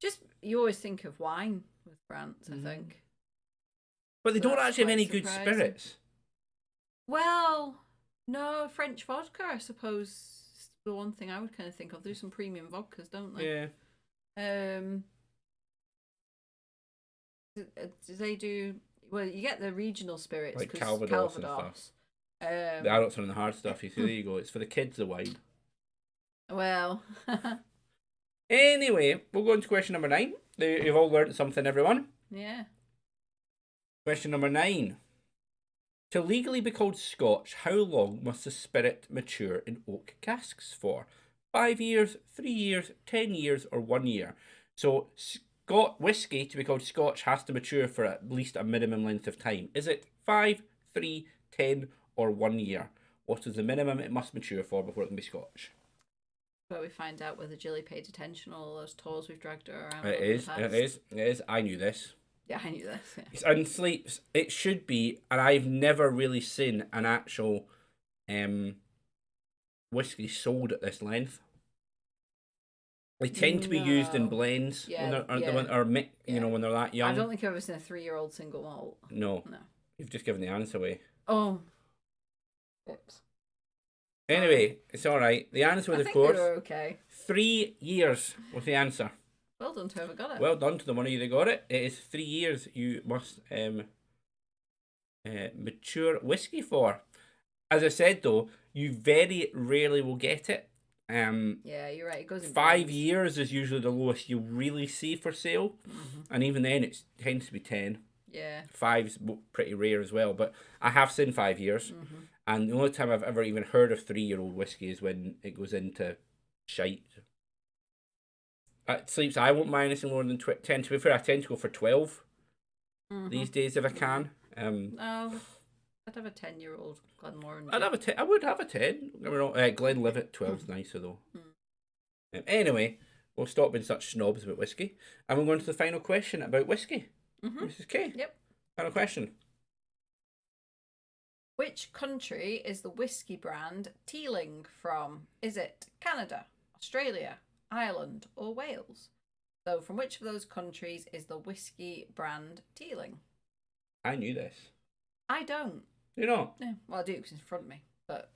Just you always think of wine with France, I think. But they don't actually have any good spirits. Well, no, French vodka, I suppose, is the one thing I would kind of think of. There's some premium vodkas, don't they? Yeah. They do. Well, you get the regional spirits like Calvados and stuff. The adults are on the hard stuff. You see, there you go. It's for the kids, the wine. Well, Anyway, we'll go on to question number 9. You've all learnt something, everyone. Yeah. Question number 9. To legally be called Scotch, how long must the spirit mature in oak casks for? 5 years, 3 years, 10 years, or 1 year? So, whiskey to be called Scotch has to mature for at least a minimum length of time. Is it 5, 3, 10, or 1 year? What is the minimum it must mature for before it can be Scotch? Where we find out whether Jilly paid attention all those tours we've dragged her around. It is. I knew this. Yeah, I knew this. Yeah. And Sleeps, it should be, and I've never really seen an actual whiskey sold at this length. They tend to be used in blends when they're when they're that young. I don't think I've ever seen a 3-year-old single malt. No. You've just given the answer away. Oh. Oops. Anyway, it's all right. The answer was, of course, okay. 3 years was the answer. Well done to whoever got it. Well done to the one of you that got it. It is 3 years you must mature whiskey for. As I said, though, you very rarely will get it. Yeah, you're right. It goes in 5 years is usually the lowest you really see for sale, and even then it tends to be 10. Yeah. 5's pretty rare as well, but I have seen 5 years, and the only time I've ever even heard of 3-year-old whiskey is when it goes into shite. Sleeps, I won't mind anything more than 10. To be fair, I tend to go for 12 these days if I can. No, I'd have a 10-year-old Glenmorangie. I would have a 10. Glenlivet 12's nicer though. Anyway, we'll stop being such snobs about whiskey, and we're going to the final question about whiskey. Mrs. K. Yep. Final question. Which country is the whiskey brand Teeling from? Is it Canada, Australia, Ireland, or Wales? So, from which of those countries is the whiskey brand Teeling? I knew this. I don't. You know? Yeah, well, I do because it's in front of me, but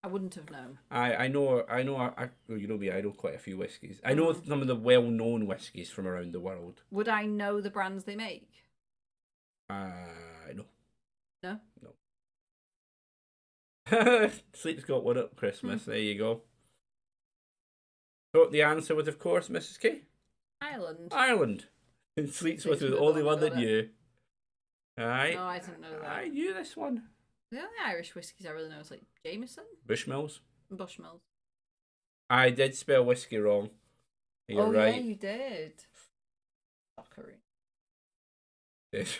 I wouldn't have known. I know. Well, you know me. I know quite a few whiskies. I know some of the well-known whiskies from around the world. Would I know the brands they make? No. No. No. Sleep's got one up Christmas. There you go. So the answer was, of course, Mrs. K. Ireland. And Sleeps was the only one that knew. Aye. No, I didn't know that. I knew this one. The only Irish whiskies I really know is like Jameson, Bushmills. and Bushmills. I did spell whiskey wrong. You're right. Yeah, you did. Fuckery. Yes.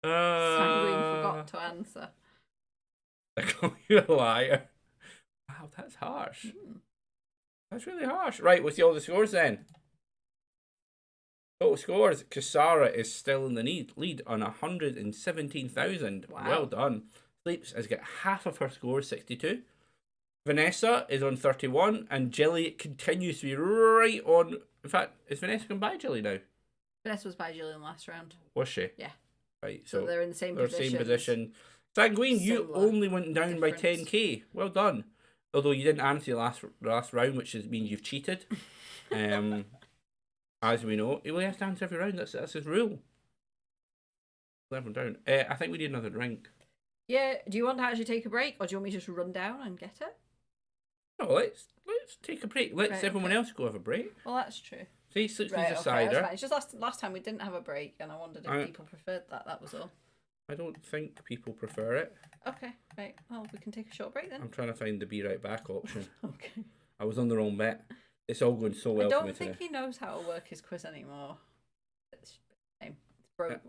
Sanguine forgot to answer. I call you a liar. Wow, that's harsh. That's really harsh. Right, we'll see all the scores then. Total scores. Kasara is still in the lead on 117,000. Wow. Well done. Sleeps has got half of her score, 62. Vanessa is on 31, and Jilly continues to be right on. In fact, is Vanessa going by Jilly now? Vanessa was by Jillian last round. Was she? Yeah. Right, So they're in the same position. Sanguine, you only went down by 10k. Well done. Although you didn't answer the last round, which means you've cheated. As we know, he only has to answer every round. That's his rule. 11 down. I think we need another drink. Yeah. Do you want to actually take a break, or do you want me to just run down and get it? No, let's take a break. Let's everyone else go have a break. Well, that's true. See, Sleeps needs a cider. It's just last time we didn't have a break, and I wondered if people preferred that. That was all. I don't think people prefer it. Okay, right. Well, we can take a short break then. I'm trying to find the be right back option. Okay. I was on the wrong bet. It's all going so well for me today. I don't think he knows how to work his quiz anymore. It's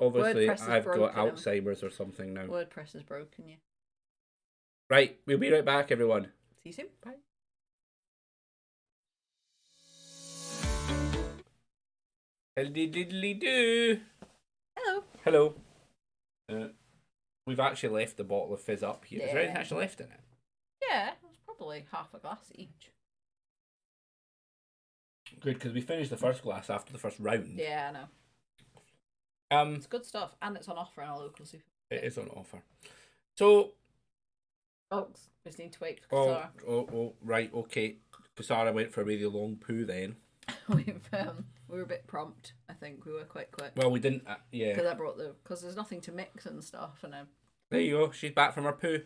obviously, I've got Alzheimer's or something now. WordPress has broken you. Right, we'll be right back, everyone. See you soon. Bye. Diddly-diddly-doo. Hello. Hello. We've actually left the bottle of fizz up here. Is there anything actually left in it? Yeah, it's probably half a glass each. Good, because we finished the first glass after the first round. Yeah, I know. It's good stuff, and it's on offer in our local supermarket. It is on offer. So. Oh, just need to wait for Kasara. Oh, right, okay. Kasara went for a really long poo then. We were a bit prompt. I think we were quite quick. Well, we didn't. Yeah. Because there's nothing to mix and stuff, and there you go. She's back from her poo,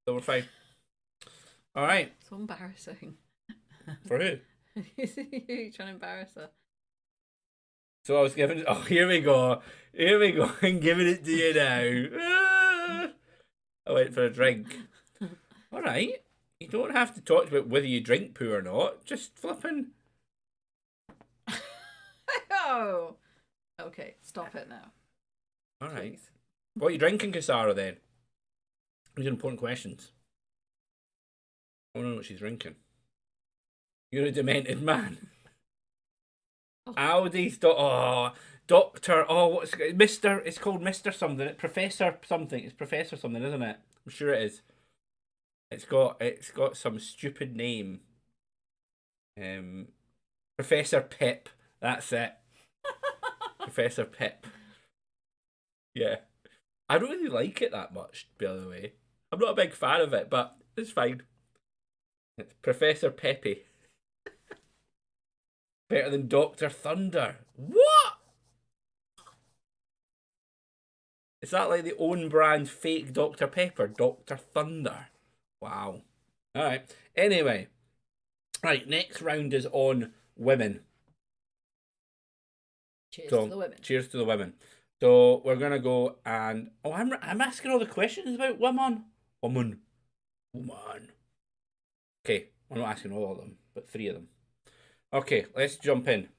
so we're fine. All right. So embarrassing. For who? You trying to embarrass her? So I was giving. Oh, here we go. Here we go. I'm giving it to you now. I went for a drink. All right. You don't have to talk about whether you drink poo or not. Just flipping. Oh, okay. Stop it now. All right. Please. What are you drinking, Cassara, then? These are important questions. I want to know what she's drinking. You're a demented man. Oh. Aldi's. Doctor. Oh, what's it? Mister. It's called Mister something. It's Professor something. It's Professor something, isn't it? I'm sure it is. It's got some stupid name. Professor Pip. That's it. Professor Pip. Yeah. I don't really like it that much, by the way. I'm not a big fan of it, but it's fine. It's Professor Peppy. Better than Dr. Thunder. What? Is that like the own brand fake Dr. Pepper? Dr. Thunder. Wow. Alright. Anyway. Right, next round is on women. Cheers So, to the women. cheers to the women. So we're gonna go and I'm asking all the questions about women. Woman. Okay, I'm not asking all of them, but 3 of them. Okay, let's jump in.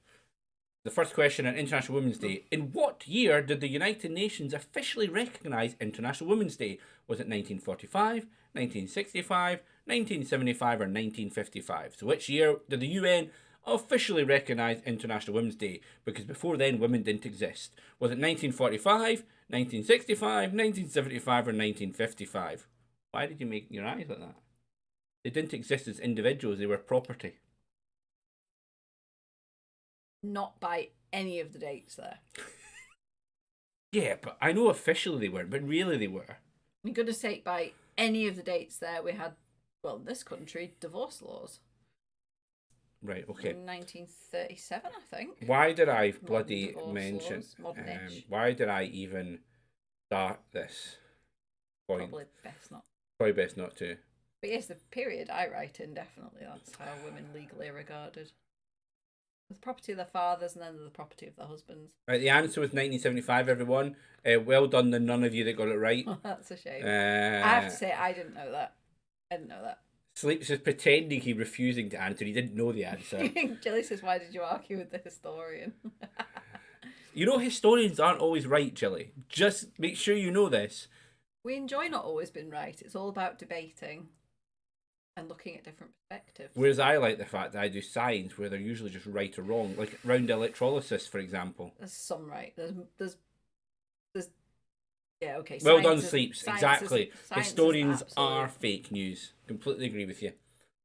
The first question on International Women's Day. In what year did the United Nations officially recognise International Women's Day? Was it 1945, 1965, 1975, or 1955? So which year did the UN officially recognise International Women's Day? Because before then, women didn't exist. Was it 1945, 1965, 1975, or 1955? Why did you make your eyes like that? They didn't exist as individuals, they were property. Not by any of the dates there. Yeah, but I know officially they weren't, but really they were. I'm going to say by any of the dates there, we had, well, in this country, divorce laws. Right, okay. In 1937, I think. Why did I Modern bloody divorce mention? laws, modern-ish. Why did I even start this point? Probably best not to. But yes, the period I write in, definitely. That's how women legally are regarded. The property of their fathers and then the property of their husbands. Right, the answer was 1975, everyone. Well done to none of you that got it right. That's a shame. I have to say, I didn't know that. Sleeps is pretending he's refusing to answer. He didn't know the answer. Jilly says, why did you argue with the historian? You know, historians aren't always right, Jilly. Just make sure you know this. We enjoy not always being right. It's all about debating and looking at different perspectives. Whereas I like the fact that I do science where they're usually just right or wrong, like round electrolysis, for example. There's some right. There's yeah, okay. Well done, Sleeps. Exactly. Historians are absolute... fake news. Completely agree with you.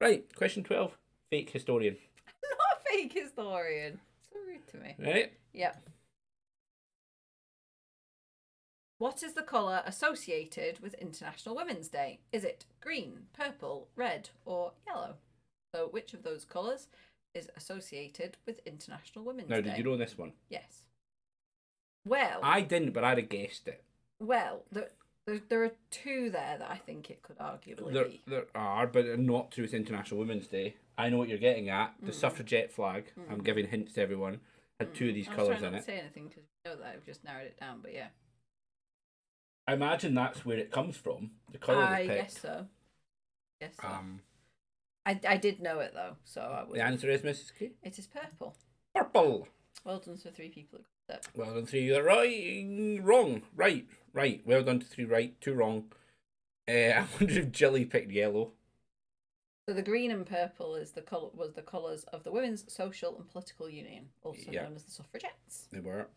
Right, question 12. Fake historian. Not a fake historian. So rude to me. Right? Yep. What is the colour associated with International Women's Day? Is it green, purple, red, or yellow? So, which of those colours is associated with International Women's Day? Now, did you know this one? Yes. Well, I didn't, but I'd have guessed it. Well, there are 2 there that I think it could arguably be. There are, but not through International Women's Day. I know what you're getting at. The suffragette flag. I'm giving hints to everyone. Had 2 of these colours in it. I was trying not to say anything because you know that I've just narrowed it down, but yeah. I imagine that's where it comes from. The colour they picked. I guess so. I did know it though, so I would. The answer is Mrs. K. It is purple. Purple. Well done to 3 people who got it. Well done, 3 you're right. Wrong. Right. Well done to 3 right, 2 wrong. I wonder if Jilly picked yellow. So the green and purple was the colours of the Women's Social and Political Union, also known as the suffragettes. They were.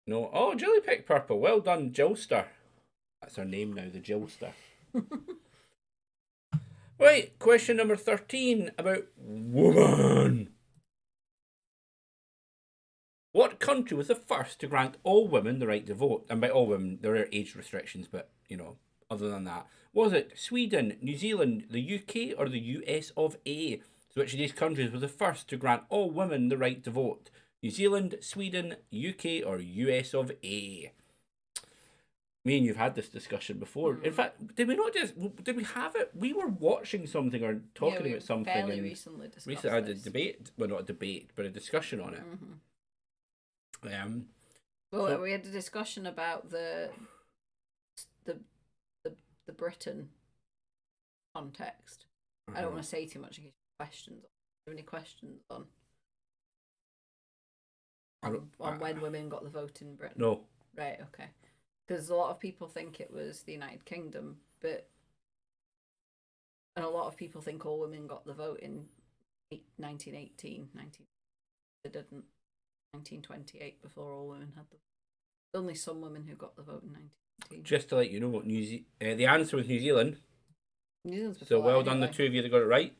No. Oh, Jilly picked purple. Well done, Jillster. That's her name now, the Jillster. Right, question number 13 about woman. What country was the first to grant all women the right to vote? And by all women, there are age restrictions, but, you know, other than that. Was it Sweden, New Zealand, the UK, or the US of A? So which of these countries was the first to grant all women the right to vote? New Zealand, Sweden, UK, or US of A? Me and you've had this discussion before. In fact, did we not just did we have it? We were watching something or talking about something. Fairly recently discussed recently had a this. debate. Well, not a debate, but a discussion on it. Well, so, we had a discussion about the Britain context. I don't want to say too much in case questions. Do you have any questions on when women got the vote in Britain? No. Right. Okay. Because a lot of people think it was the United Kingdom, and a lot of people think all women got the vote in 1918. They didn't. 1928 before all women had the vote. Only some women who got the vote in 1918. Just to let you know, what the answer was New Zealand. New Zealand's before so well that, done, anyway. The two of you that got it right.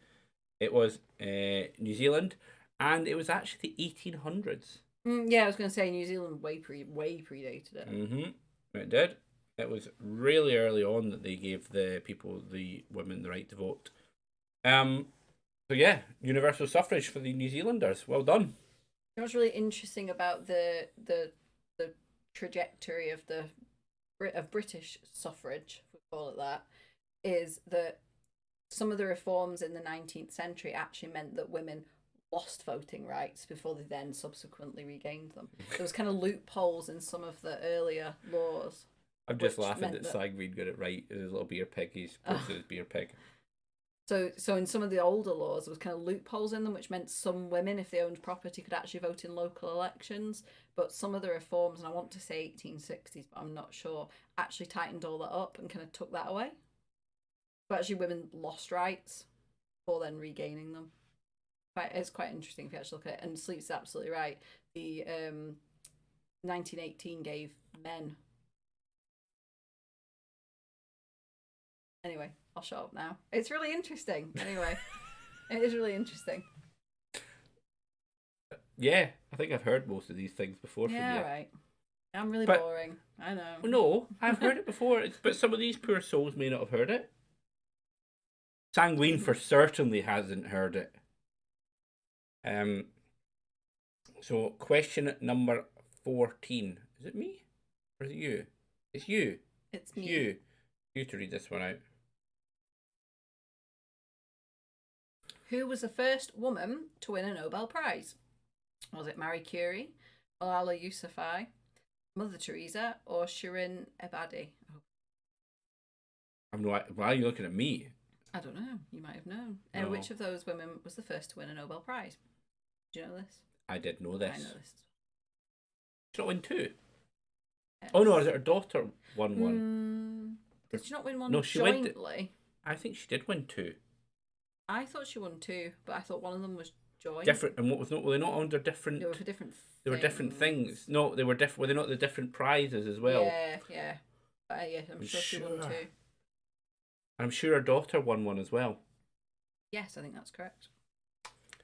It was New Zealand, and it was actually the 1800s. Yeah, I was going to say New Zealand way predated it. It did. It was really early on that they gave the women, the right to vote. So yeah, universal suffrage for the New Zealanders. Well done. You know what's really interesting about the trajectory of British suffrage, if we call it that, is that some of the reforms in the 19th century actually meant that women lost voting rights before they then subsequently regained them. There was kind of loopholes in some of the earlier laws. I'm just laughing that Sagreed got it right. His little beer pig. He's supposed to his beer pig. So in some of the older laws, there was kind of loopholes in them, which meant some women, if they owned property, could actually vote in local elections. But some of the reforms, and I want to say 1860s, but I'm not sure, actually tightened all that up and kind of took that away. But actually, women lost rights before then regaining them. It's quite interesting if you actually look at it. And Sleep's absolutely right. The 1918 gave men. Anyway, I'll shut up now. It's really interesting. Anyway, it is really interesting. Yeah, I think I've heard most of these things before from you. Yeah, right. I'm really boring. I know. No, I've heard it before. But some of these poor souls may not have heard it. Sanguine for certainly hasn't heard it. So question number 14. Is it me? Or is it you? It's you. It's me. You to read this one out. Who was the first woman to win a Nobel Prize? Was it Marie Curie, Malala Yousafzai, Mother Teresa, or Shirin Ebadi? Why are you looking at me? I don't know. You might have known. No. Which of those women was the first to win a Nobel Prize? Do you know this? I did know this. I know this. Did she not win two? Yes. Oh no, is it her daughter won one? Did she not win one jointly? I think she did win two. I thought she won two, but I thought one of them was joint. Different, and were they not under different? They were for different. They were different things. No, they were different. Were they not the different prizes as well? Yeah. I'm sure she won two. I'm sure her daughter won one as well. Yes, I think that's correct.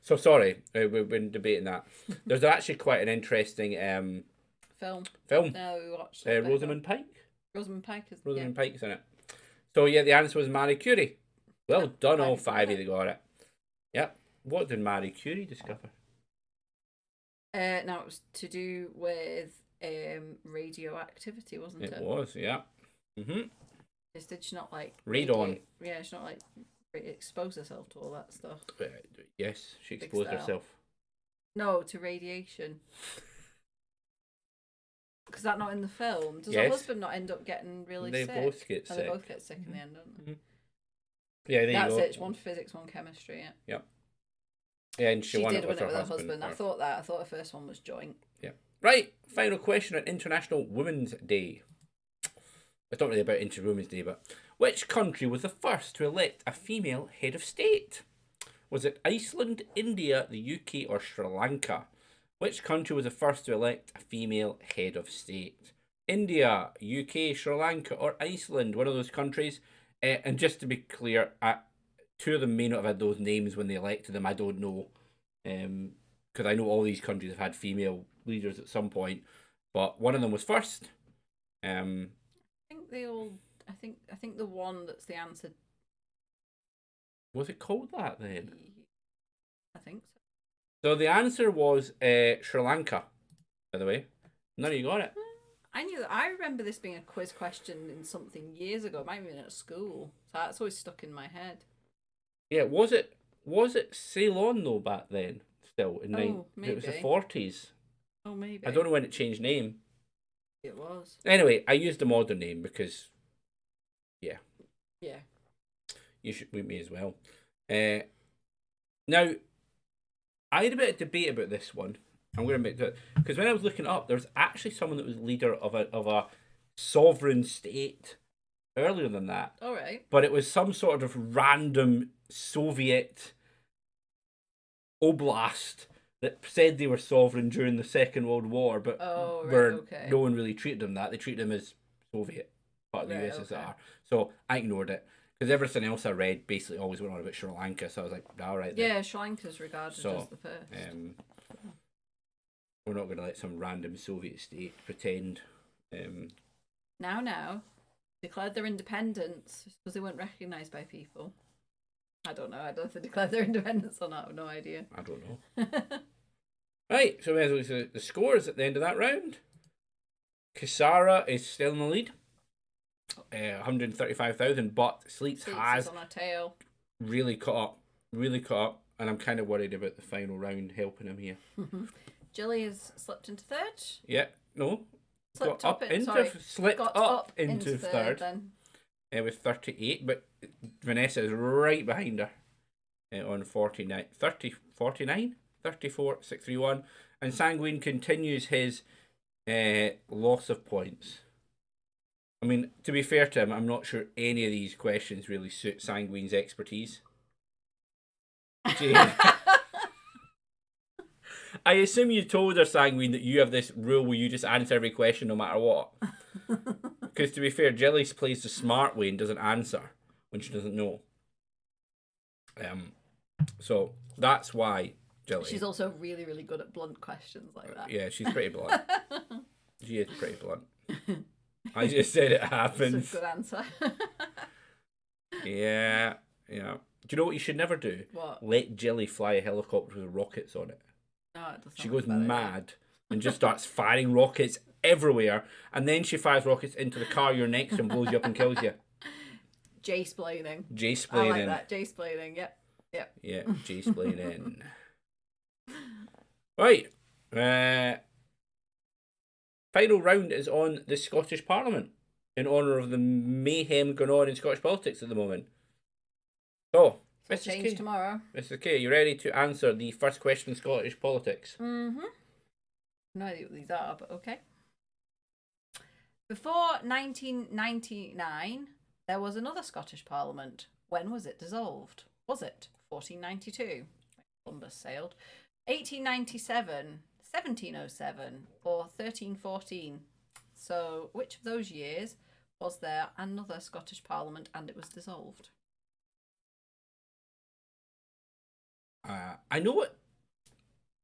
So sorry, we've been debating that. There's actually quite an interesting film. No, we watched Rosamund Pike. Rosamund Pike is Pike's in it. So yeah, the answer was Marie Curie. Well done, all five of you got it. Yep. What did Marie Curie discover? Now it was to do with radioactivity, wasn't it? It was, yeah. Did she not like radon? Yeah, she not like expose herself to all that stuff. Yes, she exposed herself. No, to radiation. Because that's not in the film. Does her husband not end up getting really sick? They both get sick. They both get sick in the end, don't they? Yeah, there that's you go. It's one physics, one chemistry. Yeah. Yep. Yeah, and she won did it win with it her with her husband. I thought her first one was joint. Yeah. Right. Final question on International Women's Day. It's not really about International Women's Day, but which country was the first to elect a female head of state? Was it Iceland, India, the UK, or Sri Lanka? Which country was the first to elect a female head of state? India, UK, Sri Lanka, or Iceland? One of those countries. And just to be clear, two of them may not have had those names when they elected them. I don't know, because I know all these countries have had female leaders at some point, but one of them was first. I think they all. I think the one that's the answer. Was it called that then? I think so. So the answer was Sri Lanka. By the way, none of you got it. I remember this being a quiz question in something years ago. It might have been at school. So that's always stuck in my head. Yeah, was it Ceylon though back then? Still in Oh, it was the maybe. 40s. Oh, maybe. I don't know when it changed name. It was. Anyway, I used the modern name because yeah, Yeah. you should with me as well. Now I had a bit of debate about this one. I'm going to admit it because when I was looking it up, there was actually someone that was leader of a sovereign state earlier than that. All right. But it was some sort of random Soviet oblast that said they were sovereign during the Second World War, but no one really treated them that. They treated them as Soviet, part of the USSR. Okay. So I ignored it. Because everything else I read basically always went on about Sri Lanka, so I was like, all right. Then. Yeah, Sri Lanka's regarded as the first. We're not going to let some random Soviet state pretend. Now, declared their independence because they weren't recognised by people. I don't know. I don't know if they declared their independence or not. I have no idea. I don't know. Right, so we have the scores at the end of that round. Kisara is still in the lead. 135,000, but Sleets has on a tail. Really caught up, and I'm kind of worried about the final round helping him here. Jilly has slipped into third. Yeah, no, slipped up into third. Then. With 38, but Vanessa is right behind her on 49, 30, 49, 34, 631, and Sanguine continues his loss of points. I mean, to be fair to him, I'm not sure any of these questions really suit Sanguine's expertise. I assume you told her, Sanguine, that you have this rule where you just answer every question no matter what. Because to be fair, Jelly plays the smart way and doesn't answer when she doesn't know. So that's why Jelly. She's also really, really good at blunt questions like that. Yeah, she's pretty blunt. She is pretty blunt. I just said it happens. That's a good answer. Yeah. Do you know what you should never do? What? Let Jelly fly a helicopter with rockets on it. No, it doesn't. She goes mad and just starts firing rockets everywhere, and then she fires rockets into the car you're next to and blows you up and kills you. J-splaining. J-splaining. I like that. J-splaining. Yep. Yeah, J-splaining. Right. Final round is on the Scottish Parliament in honour of the mayhem going on in Scottish politics at the moment. So, Mrs. Change tomorrow. Mrs. K, you ready to answer the first question in Scottish politics? Mm-hmm. No idea what these are, but okay. Before 1999, there was another Scottish Parliament. When was it dissolved? Was it 1492? Columbus sailed. 1897, 1707, or 1314? So, which of those years was there another Scottish Parliament and it was dissolved? I know it.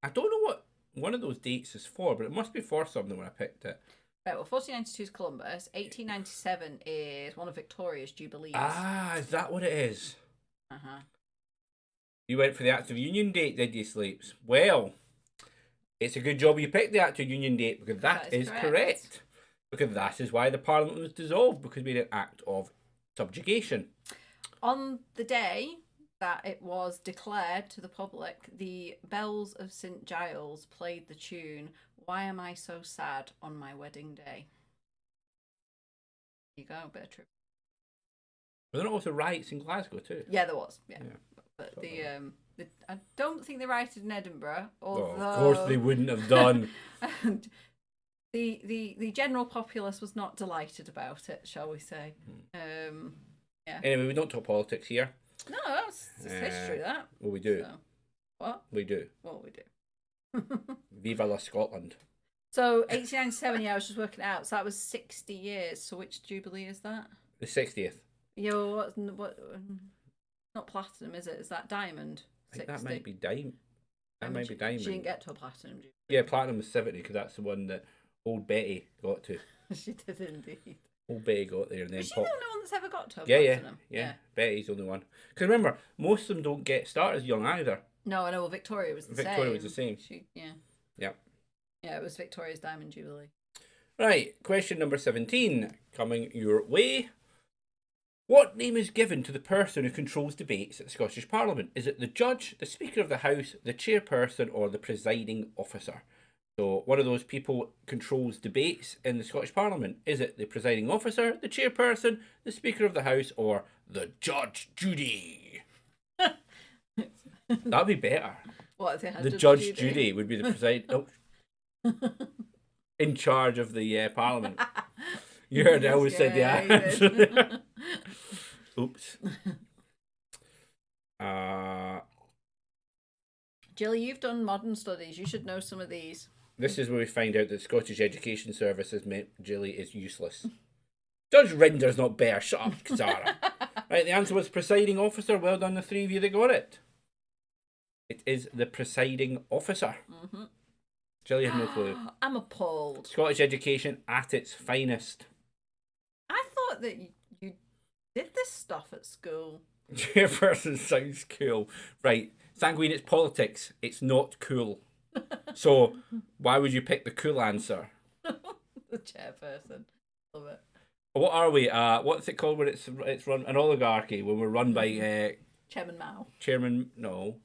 I don't know what one of those dates is for, but it must be for something when I picked it. Right, well, 1492 is Columbus. 1897 is one of Victoria's Jubilees. Ah, is that what it is? Uh-huh. You went for the Act of Union date, did you, Sleeps? Well, it's a good job you picked the Act of Union date because that is correct. Because that is why the Parliament was dissolved, because we had an act of subjugation. On the day that it was declared to the public, the bells of St. Giles played the tune "Why Am I So Sad on My Wedding Day." There you go, bit of trip. Were there not also riots in Glasgow too? Yeah, there was. Yeah. But I don't think they rioted in Edinburgh. Although... Oh, of course they wouldn't have done. the general populace was not delighted about it, shall we say? Yeah. Anyway, we don't talk politics here. No, that's history. That. Well, we do. So, what? We do. What we do. Viva la Scotland. So 1897. Yeah, I was just working it out. So that was 60 years. So which jubilee is that? The 60th. Yeah. Well, what? Not platinum, is it? Is that diamond? I think that might be diamond. That might be diamond. She didn't get to a platinum jubilee. Yeah, platinum was 70 because that's the one that old Betty got to. She did indeed. Old Betty got there and then was she the only one that's ever got to a platinum? Yeah. Betty's the only one. Because remember, most of them don't get started as young either. No, I know. Well, Victoria was the same. Victoria was the same. She, yeah. Yeah. Yeah, it was Victoria's Diamond Jubilee. Right, question number 17 coming your way. What name is given to the person who controls debates at the Scottish Parliament? Is it the judge, the Speaker of the House, the chairperson, or the presiding officer? So, one of those people controls debates in the Scottish Parliament. Is it the presiding officer, the chairperson, the Speaker of the House, or the Judge Judy? That'd be better. What if they had The Judge Judge Judy? Judy would be the in charge of the Parliament. You heard I always said the ad. Oops. Jilly, you've done modern studies. You should know some of these. This is where we find out that Scottish Education Service has meant Jilly is useless. Judge Rinder's not better. Shut up, Sarah. Right, the answer was presiding officer. Well done, the three of you that got it. It is the presiding officer. Mm-hmm. Jilly had no clue. I'm appalled. Scottish education at its finest. I thought that you did this stuff at school. Chairperson sounds cool. Right, Sanguine, it's politics. It's not cool. So, why would you pick the cool answer? The chairperson. Love it. What are we? What's it called when it's run an oligarchy? When we're run by Chairman Mao. Chairman? No.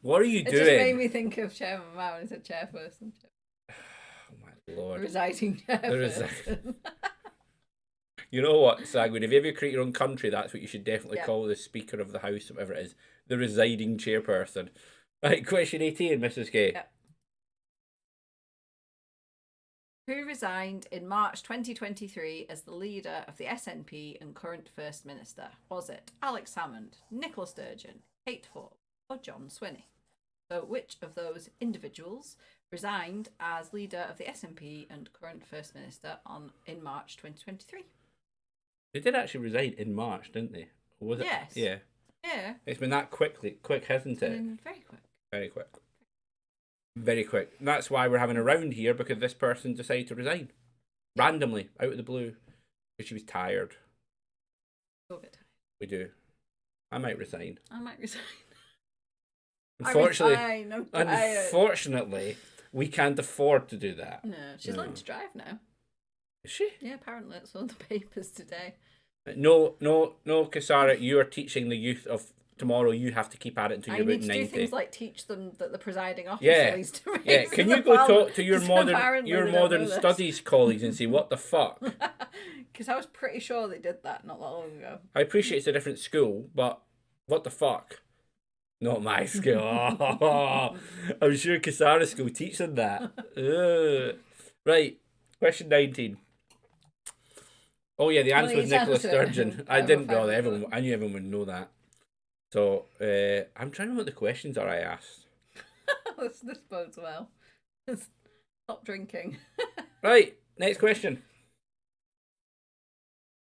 What are you doing? It just made me think of Chairman Mao and it's a chairperson. Oh my lord! Residing chairperson. You know what, Sanguine? If you ever create your own country, that's what you should definitely Yeah. call the Speaker of the House, whatever it is, the residing chairperson. Right, question 18, Mrs. K. Yeah. Who resigned in March 2023 as the leader of the SNP and current First Minister? Was it Alex Salmond, Nicola Sturgeon, Kate Forbes, or John Swinney? So, which of those individuals resigned as leader of the SNP and current First Minister in March 2023? They did actually resign in March, didn't they? Or was it? Yes. Yeah. Yeah. It's been that quick, hasn't it? Very quick. Very quick. Very quick. That's why we're having a round here, because this person decided to resign. Randomly, out of the blue. Because she was tired. Go get tired. We do. I might resign. I might resign. Unfortunately, we can't afford to do that. No, she's learned to drive now. Is she? Yeah, apparently it's on the papers today. No, Kasara, you are teaching the youth of tomorrow. You have to keep at it until you're about 90. I need to do things like teach them that the presiding officer needs to raise. Yeah, can you go talk to your modern studies colleagues and see what the fuck? Because I was pretty sure they did that not that long ago. I appreciate it's a different school, but what the fuck? Not my school. I'm sure Kasara's school teach them that. Right, question 19. Oh yeah, the answer was Nicola Sturgeon. I didn't know that. I knew everyone would know that. So I'm trying to remember what the questions are I asked. This bodes well. Stop drinking. Right, next question.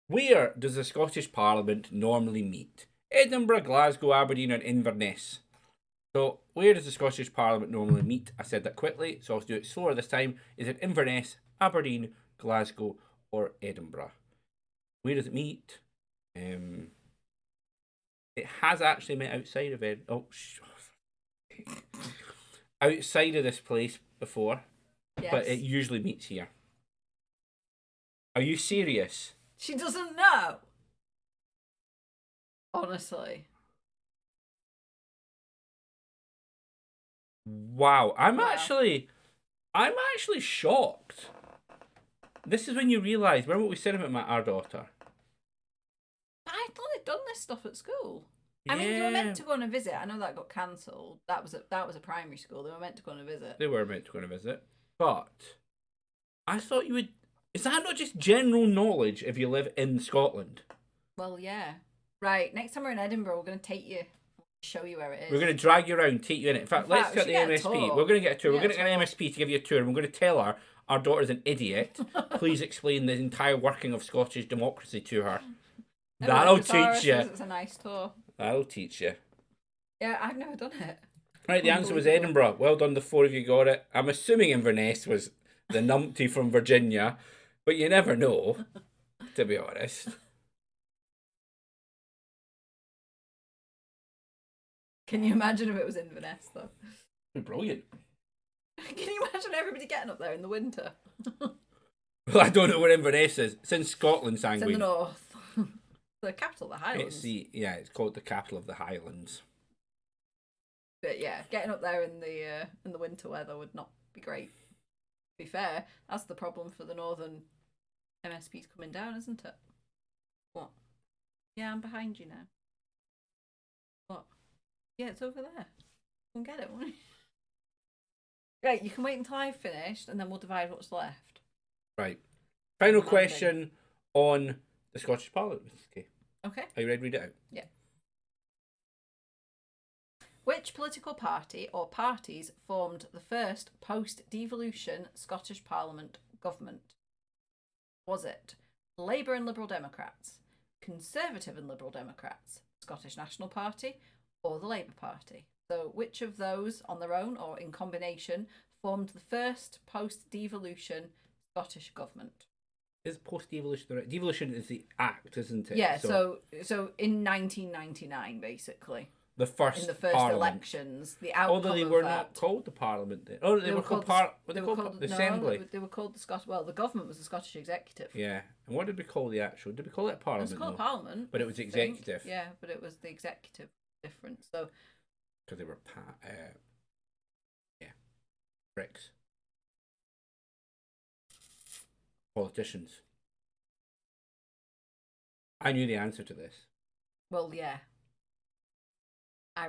Where does the Scottish Parliament normally meet? Edinburgh, Glasgow, Aberdeen, or Inverness? So, where does the Scottish Parliament normally meet? I said that quickly, so I'll do it slower this time. Is it Inverness, Aberdeen, Glasgow, or Edinburgh? Where does it meet? It has actually met outside of outside of this place before, yes. But it usually meets here. Are you serious? She doesn't know. Honestly. Wow, I'm actually shocked. This is when you realise. Remember what we said about our daughter? I thought they'd done this stuff at school. Yeah. I mean, they were meant to go on a visit. I know that got cancelled. That was a primary school. They were meant to go on a visit. They were meant to go on a visit, but I thought you would. Is that not just general knowledge if you live in Scotland? Well, yeah. Right. Next time we're in Edinburgh, we're going to take you. Show you where it is. We're going to drag you around, take you in it. In fact, let's get the MSP. We're going to get a tour. We're going to get an MSP to give you a tour, and we're going to tell her our daughter's an idiot. Please explain the entire working of Scottish democracy to her. That'll teach you. It's a nice tour. That'll teach you. Yeah, I've never done it. Right, the answer was Edinburgh. Well done, the four of you got it. I'm assuming Inverness was the numpty from Virginia, but you never know, to be honest. Can you imagine if it was Inverness, though? Brilliant. Can you imagine everybody getting up there in the winter? Well, I don't know where Inverness is. It's in Scotland, It's in Sanguine. the north. The capital of the Highlands. It's called the capital of the Highlands. But yeah, getting up there in the winter weather would not be great. To be fair, that's the problem for the northern MSPs coming down, isn't it? What? Yeah, I'm behind you now. What? Yeah, it's over there. Go and get it, won't you? Right, you can wait until I've finished, and then we'll divide what's left. Right. Final question on the Scottish Parliament. Okay. Are you ready to read it out? Yeah. Which political party or parties formed the first post-devolution Scottish Parliament government? Was it Labour and Liberal Democrats, Conservative and Liberal Democrats, Scottish National Party, or the Labour Party? So which of those on their own or in combination formed the first post-devolution Scottish government? Is post-devolution the right? Devolution is the act, isn't it? Yeah, so in 1999, basically. The first in the first Parliament. Elections, the outcome although they were not called the Parliament then. Oh, they were called the Assembly. They were called the Scottish. Well, the government was the Scottish Executive. Yeah, and what did we call the actual? Did we call it Parliament? It was called Parliament, but it was Executive. Yeah, but it was the Executive difference. So because they were pricks, politicians. I knew the answer to this. Well, yeah. I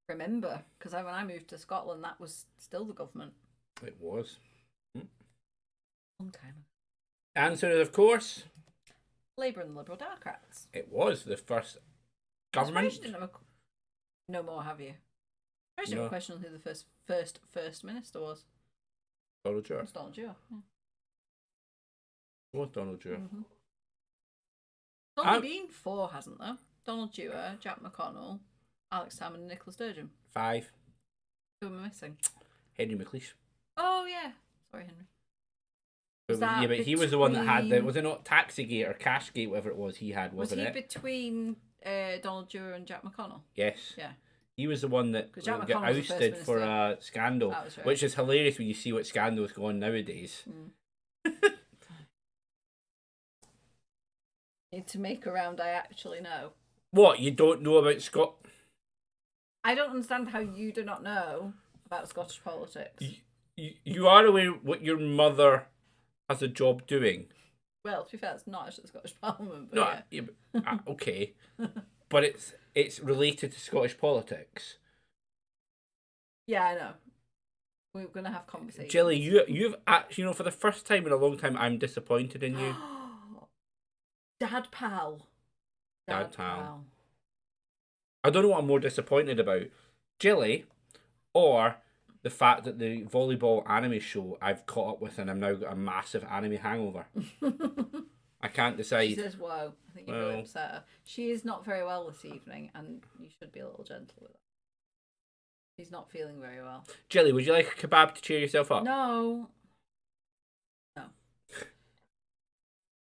remember, because when I moved to Scotland, that was still the government. It was. Long time ago. Answer is, of course, Labour and the Liberal Democrats. It was the first government. You didn't have no more, have you? I didn't have a question on who the first minister was. Donald Dewar. It was Donald Dewar. Yeah. It was Donald Dewar. Mm-hmm. It's only been 4, hasn't there? Donald Dewar, Jack McConnell, Alex Salmond and Nicola Sturgeon. 5. Who am I missing? Henry McLeish. Oh, yeah. Sorry, Henry. But he was the one that had the... Was it not Taxigate or Cashgate, whatever it was he had, wasn't it? Was he between Donald Dewar and Jack McConnell? Yes. Yeah. He was the one that got ousted for a scandal, right. Which is hilarious when you see what scandals go on nowadays. Need to make a round I actually know. What? You don't know about Scott? I don't understand how you do not know about Scottish politics. You are aware what your mother has a job doing? Well, to be fair, it's not actually the Scottish Parliament. But no, yeah. Okay. But it's related to Scottish politics. Yeah, I know. We're going to have conversations. Jilly, you've actually, for the first time in a long time, I'm disappointed in you. Dad pal. I don't know what I'm more disappointed about. Jilly, or the fact that the volleyball anime show I've caught up with and I'm now got a massive anime hangover. I can't decide. She says, "Whoa!" I think you've really upset her. She is not very well this evening, and you should be a little gentle with her. She's not feeling very well. Jilly, would you like a kebab to cheer yourself up? No.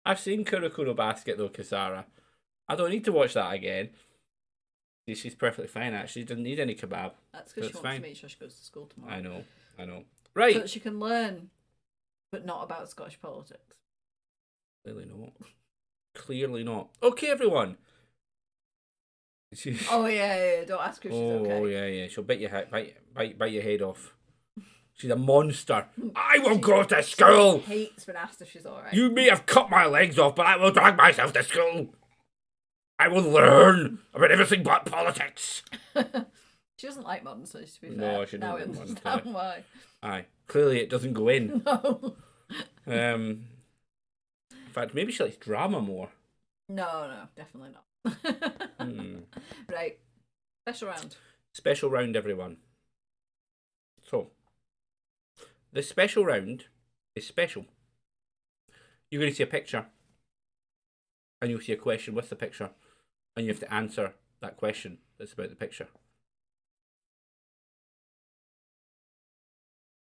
I've seen Kuroko Basket though, Kasara. I don't need to watch that again. She's perfectly fine, actually. Doesn't need any kebab. That's because she wants to make sure she goes to school tomorrow. I know. Right. So that she can learn, but not about Scottish politics. Clearly not. Okay, everyone. Oh yeah. Don't ask her if she's okay. Oh yeah. She'll bite your head off. She's a monster. I will go to school. She hates when asked if she's alright. You may have cut my legs off, but I will drag myself to school. I will learn about everything but politics. She doesn't like modern studies, to be fair. No, she doesn't like modern studies. Why? Aye. Clearly it doesn't go in. No. In fact, maybe she likes drama more. No, definitely not. Right. Special round, everyone. So, the special round is special. You're going to see a picture, and you'll see a question with the picture, and you have to answer that question that's about the picture.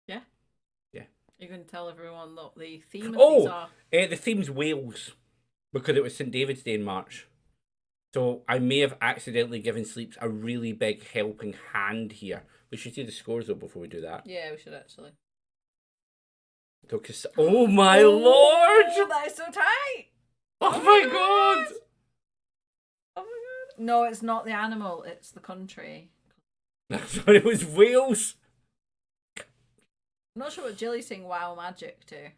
Yeah? Yeah. You're going to tell everyone what the theme of these are? The theme's Wales, because it was St. David's Day in March. So I may have accidentally given Sleeps a really big helping hand here We should see the scores though before we do that. Yeah, we should actually. Oh my lord! That is so tight! Oh my god! Oh my god! No, it's not the animal. It's the country. I thought it was Wales. I'm not sure what Jilly's saying. Wow, magic to.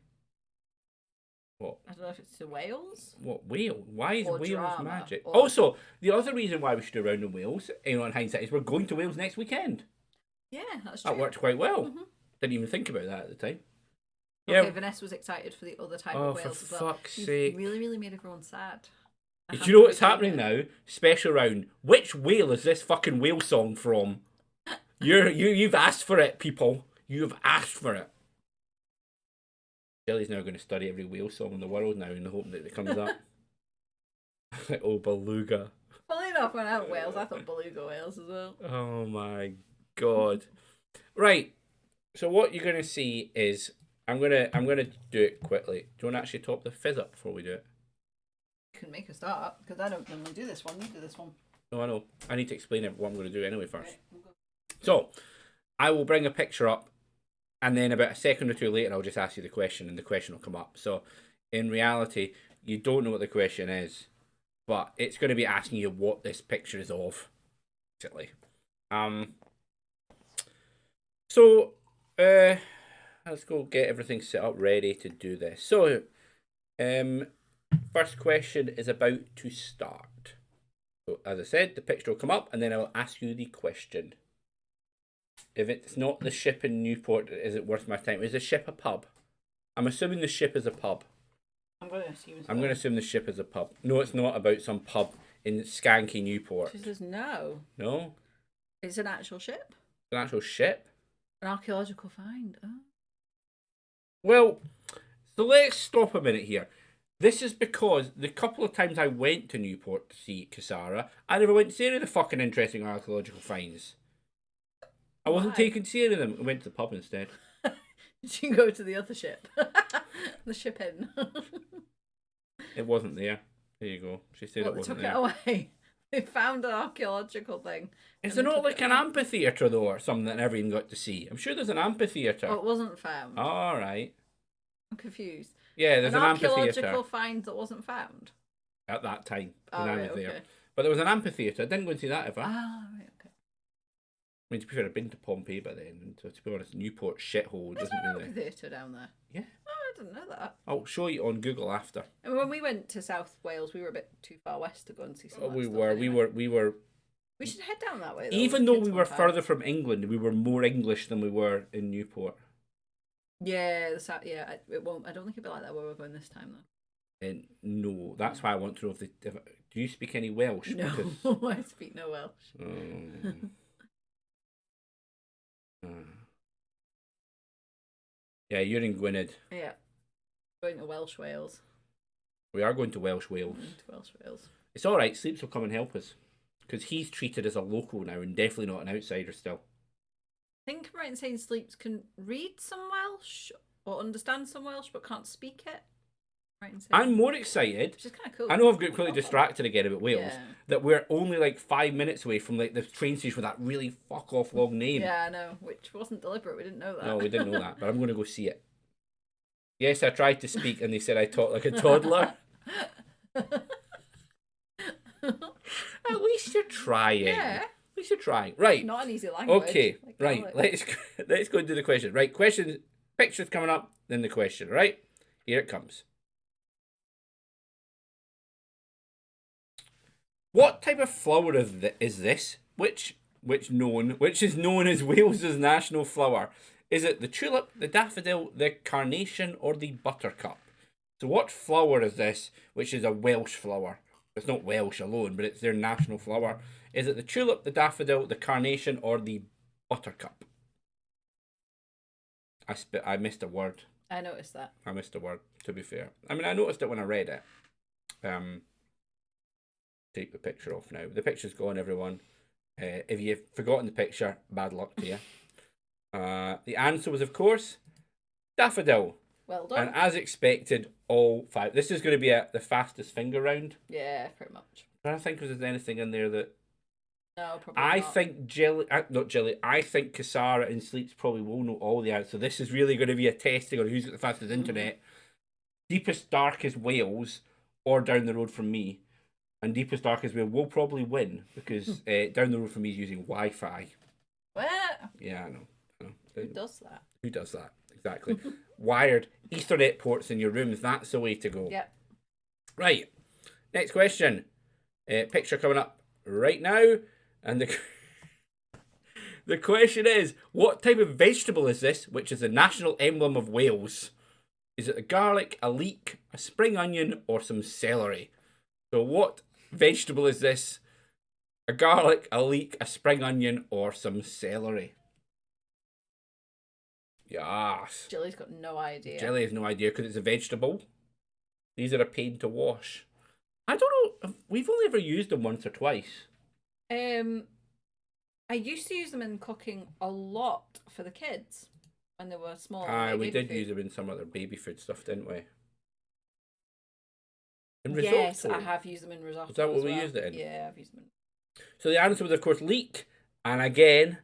What? I don't know if it's to Wales. What, Wales? Why is Or Wales drama, magic? or- Also, the other reason why we should do around in Wales, in hindsight, is we're going to Wales next weekend. Yeah, that's true. That worked quite well. Mhm. Didn't even think about that at the time. Okay, Yeah. Vanessa was excited for the other type Oh, of for Wales as well. fuck's You've sake. really made everyone sad. I Do have you know to what's retain happening it. now? Special round. Which whale is this fucking whale song from? You've asked for it, people. You've asked for it. Jelly's now going to study every whale song in the world now in the hope that it comes up. Oh, beluga. Funny enough, when I had Wales, I thought beluga whales as well. Oh my god. Right. So what you're gonna see is I'm gonna do it quickly. Do you want to actually top the fizz up before we do it? You can make a start because I don't normally do this one. You do this one. No, I know. I need to explain what I'm gonna do anyway first. Right, we'll go. So I will bring a picture up, and then about a second or two later, I'll just ask you the question, and the question will come up. So in reality, you don't know what the question is, but it's going to be asking you what this picture is of, basically. So let's go get everything set up ready to do this. So first question is about to start. So as I said, the picture will come up, and then I'll ask you the question. If it's not the ship in Newport, is it worth my time? Is the ship a pub? I'm assuming the ship is a pub. I'm going to assume. I'm going to assume the ship is a pub. No, it's not about some pub in skanky Newport. She says no. No? It's an actual ship. An actual ship? An archaeological find. Oh. Well, so let's stop a minute here. This is because the couple of times I went to Newport to see Cassara, I never went to see any of the fucking interesting archaeological finds. I wasn't Why? taken to see any of them. I went to the pub instead. Did you go to the other ship? The ship in. It wasn't there. There you go. She said Well, it they wasn't took there. it away. They found an archaeological thing. Is and there they not took like it an away. amphitheatre though, or something that I never even got to see? I'm sure there's an amphitheatre. Oh, it wasn't found. All right. I'm confused. Yeah, there's an archaeological amphitheatre find that wasn't found. at that time Oh, when I right, was there. okay. But there was an amphitheatre. I didn't go and see that ever. Ah, right, okay. I mean, to be fair, I've been to Pompeii by then, and to be honest, Newport shithole There's doesn't an really. amphitheatre down there. Yeah. Oh, I didn't know that. I'll show you on Google after. And when we went to South Wales, we were a bit too far west to go and see some of that stuff anyway. We were. We should head down that way. Though, Even with though kids we one were time. further from England, we were more English than we were in Newport. Yeah, it won't. I don't think it'll be like that where we're going this time though. And no, that's why I want to know if do you speak any Welsh? No, Because, I speak no Welsh. Yeah, you're in Gwynedd. Yeah, going to Welsh Wales. We are going to Welsh Wales. To Welsh Wales. It's all right. Sleeps will come and help us because he's treated as a local now and definitely not an outsider still. I think I'm right in saying Sleeps can read some Welsh or understand some Welsh but can't speak it. Right in saying. I'm more excited. Which is kind of cool. I know I've got completely distracted again about Wales. Yeah. That we're only like 5 minutes away from like the train station with that really fuck off long name. Yeah, I know. Which wasn't deliberate. We didn't know that. No, we didn't know that, but I'm going to go see it. Yes, I tried to speak and they said I talk like a toddler. At least you're trying. Yeah. At least you're trying. Right. Not an easy language. Okay. like Right. Gaelic. Let's go and do the question. Right. Question. Pictures coming up. Then the question. Right. Here it comes. What type of flower is this? Which is known as Wales's national flower? Is it the tulip, the daffodil, the carnation, or the buttercup? So what flower is this, which is a Welsh flower? It's not Welsh alone, but it's their national flower. Is it the tulip, the daffodil, the carnation, or the buttercup? I missed a word. I noticed that. I missed a word, to be fair. I mean, I noticed it when I read it. Take the picture off now. The picture's gone, everyone. If you've forgotten the picture, bad luck to you. The answer was, of course, daffodil. Well done. And as expected, all 5. This is going to be the fastest finger round. Yeah, pretty much. I'm trying to think if there's anything in there that No, probably I not. think not Jelly. I think Kasara in Sleeps probably will know all the answers. So this is really going to be a testing on who's got the fastest internet. Deepest, darkest Wales, or Down the Road from Me. And Deepest, Darkest Wales will probably win because Down the Road from Me is using Wi-Fi. What? Yeah, I know. Who does that? Who does that? Exactly. Wired Ethernet ports in your rooms. That's the way to go. Yep. Right. Next question. Picture coming up right now. And the question is, what type of vegetable is this, which is the national emblem of Wales? Is it a garlic, a leek, a spring onion, or some celery? So what vegetable is this? A garlic, a leek, a spring onion, or some celery? Yes. Jilly's got no idea. Jelly has no idea because it's a vegetable. These are a pain to wash. I don't know. We've only ever used them once or twice. I used to use them in cooking a lot for the kids when they were small. We did use them in some other baby food stuff, didn't we? In risotto? Yes, I have used them in risotto. Is that what we well. used it in? Yeah, I've used them in. So the answer was, of course, leek. And again,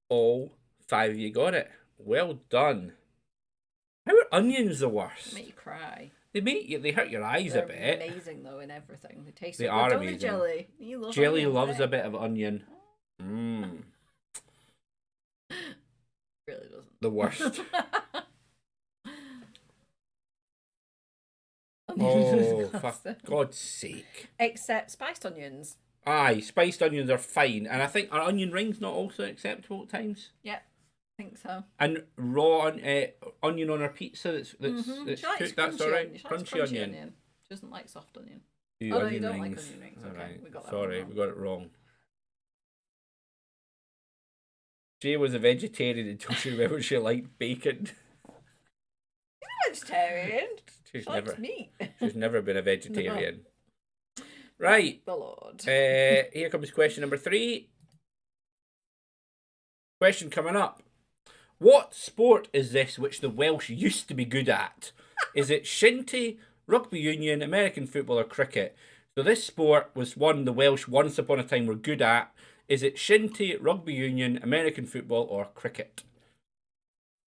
all 5 of you got it. Well done. How are onions the worst? They make you cry. They hurt your eyes They're a bit. amazing though in everything. They taste They so are good, don't amazing. they, Jelly? You love Jelly onions, loves eh? a bit of onion. Mmm. Really doesn't. The worst. Onions Oh, for disgusting. God's sake. Except spiced onions. Aye, spiced onions are fine. And I think, are onion rings not also acceptable at times? Yep, I think so. And raw onion on our pizza that's She likes cooked, that's alright. She likes Crunchy onion. She doesn't like soft onion. Ooh, Oh, no, onion you don't rings. like onion rings. Okay, Alright, we got that sorry, one we wrong. got it wrong. Jay was a vegetarian until she remembered she liked bacon. Vegetarian. She's She likes meat. She's never been a vegetarian. Right. The Lord. Here comes question number 3. Question coming up. What sport is this which the Welsh used to be good at? Is it shinty, rugby union, American football, or cricket? So this sport was one the Welsh once upon a time were good at. Is it shinty, rugby union, American football, or cricket?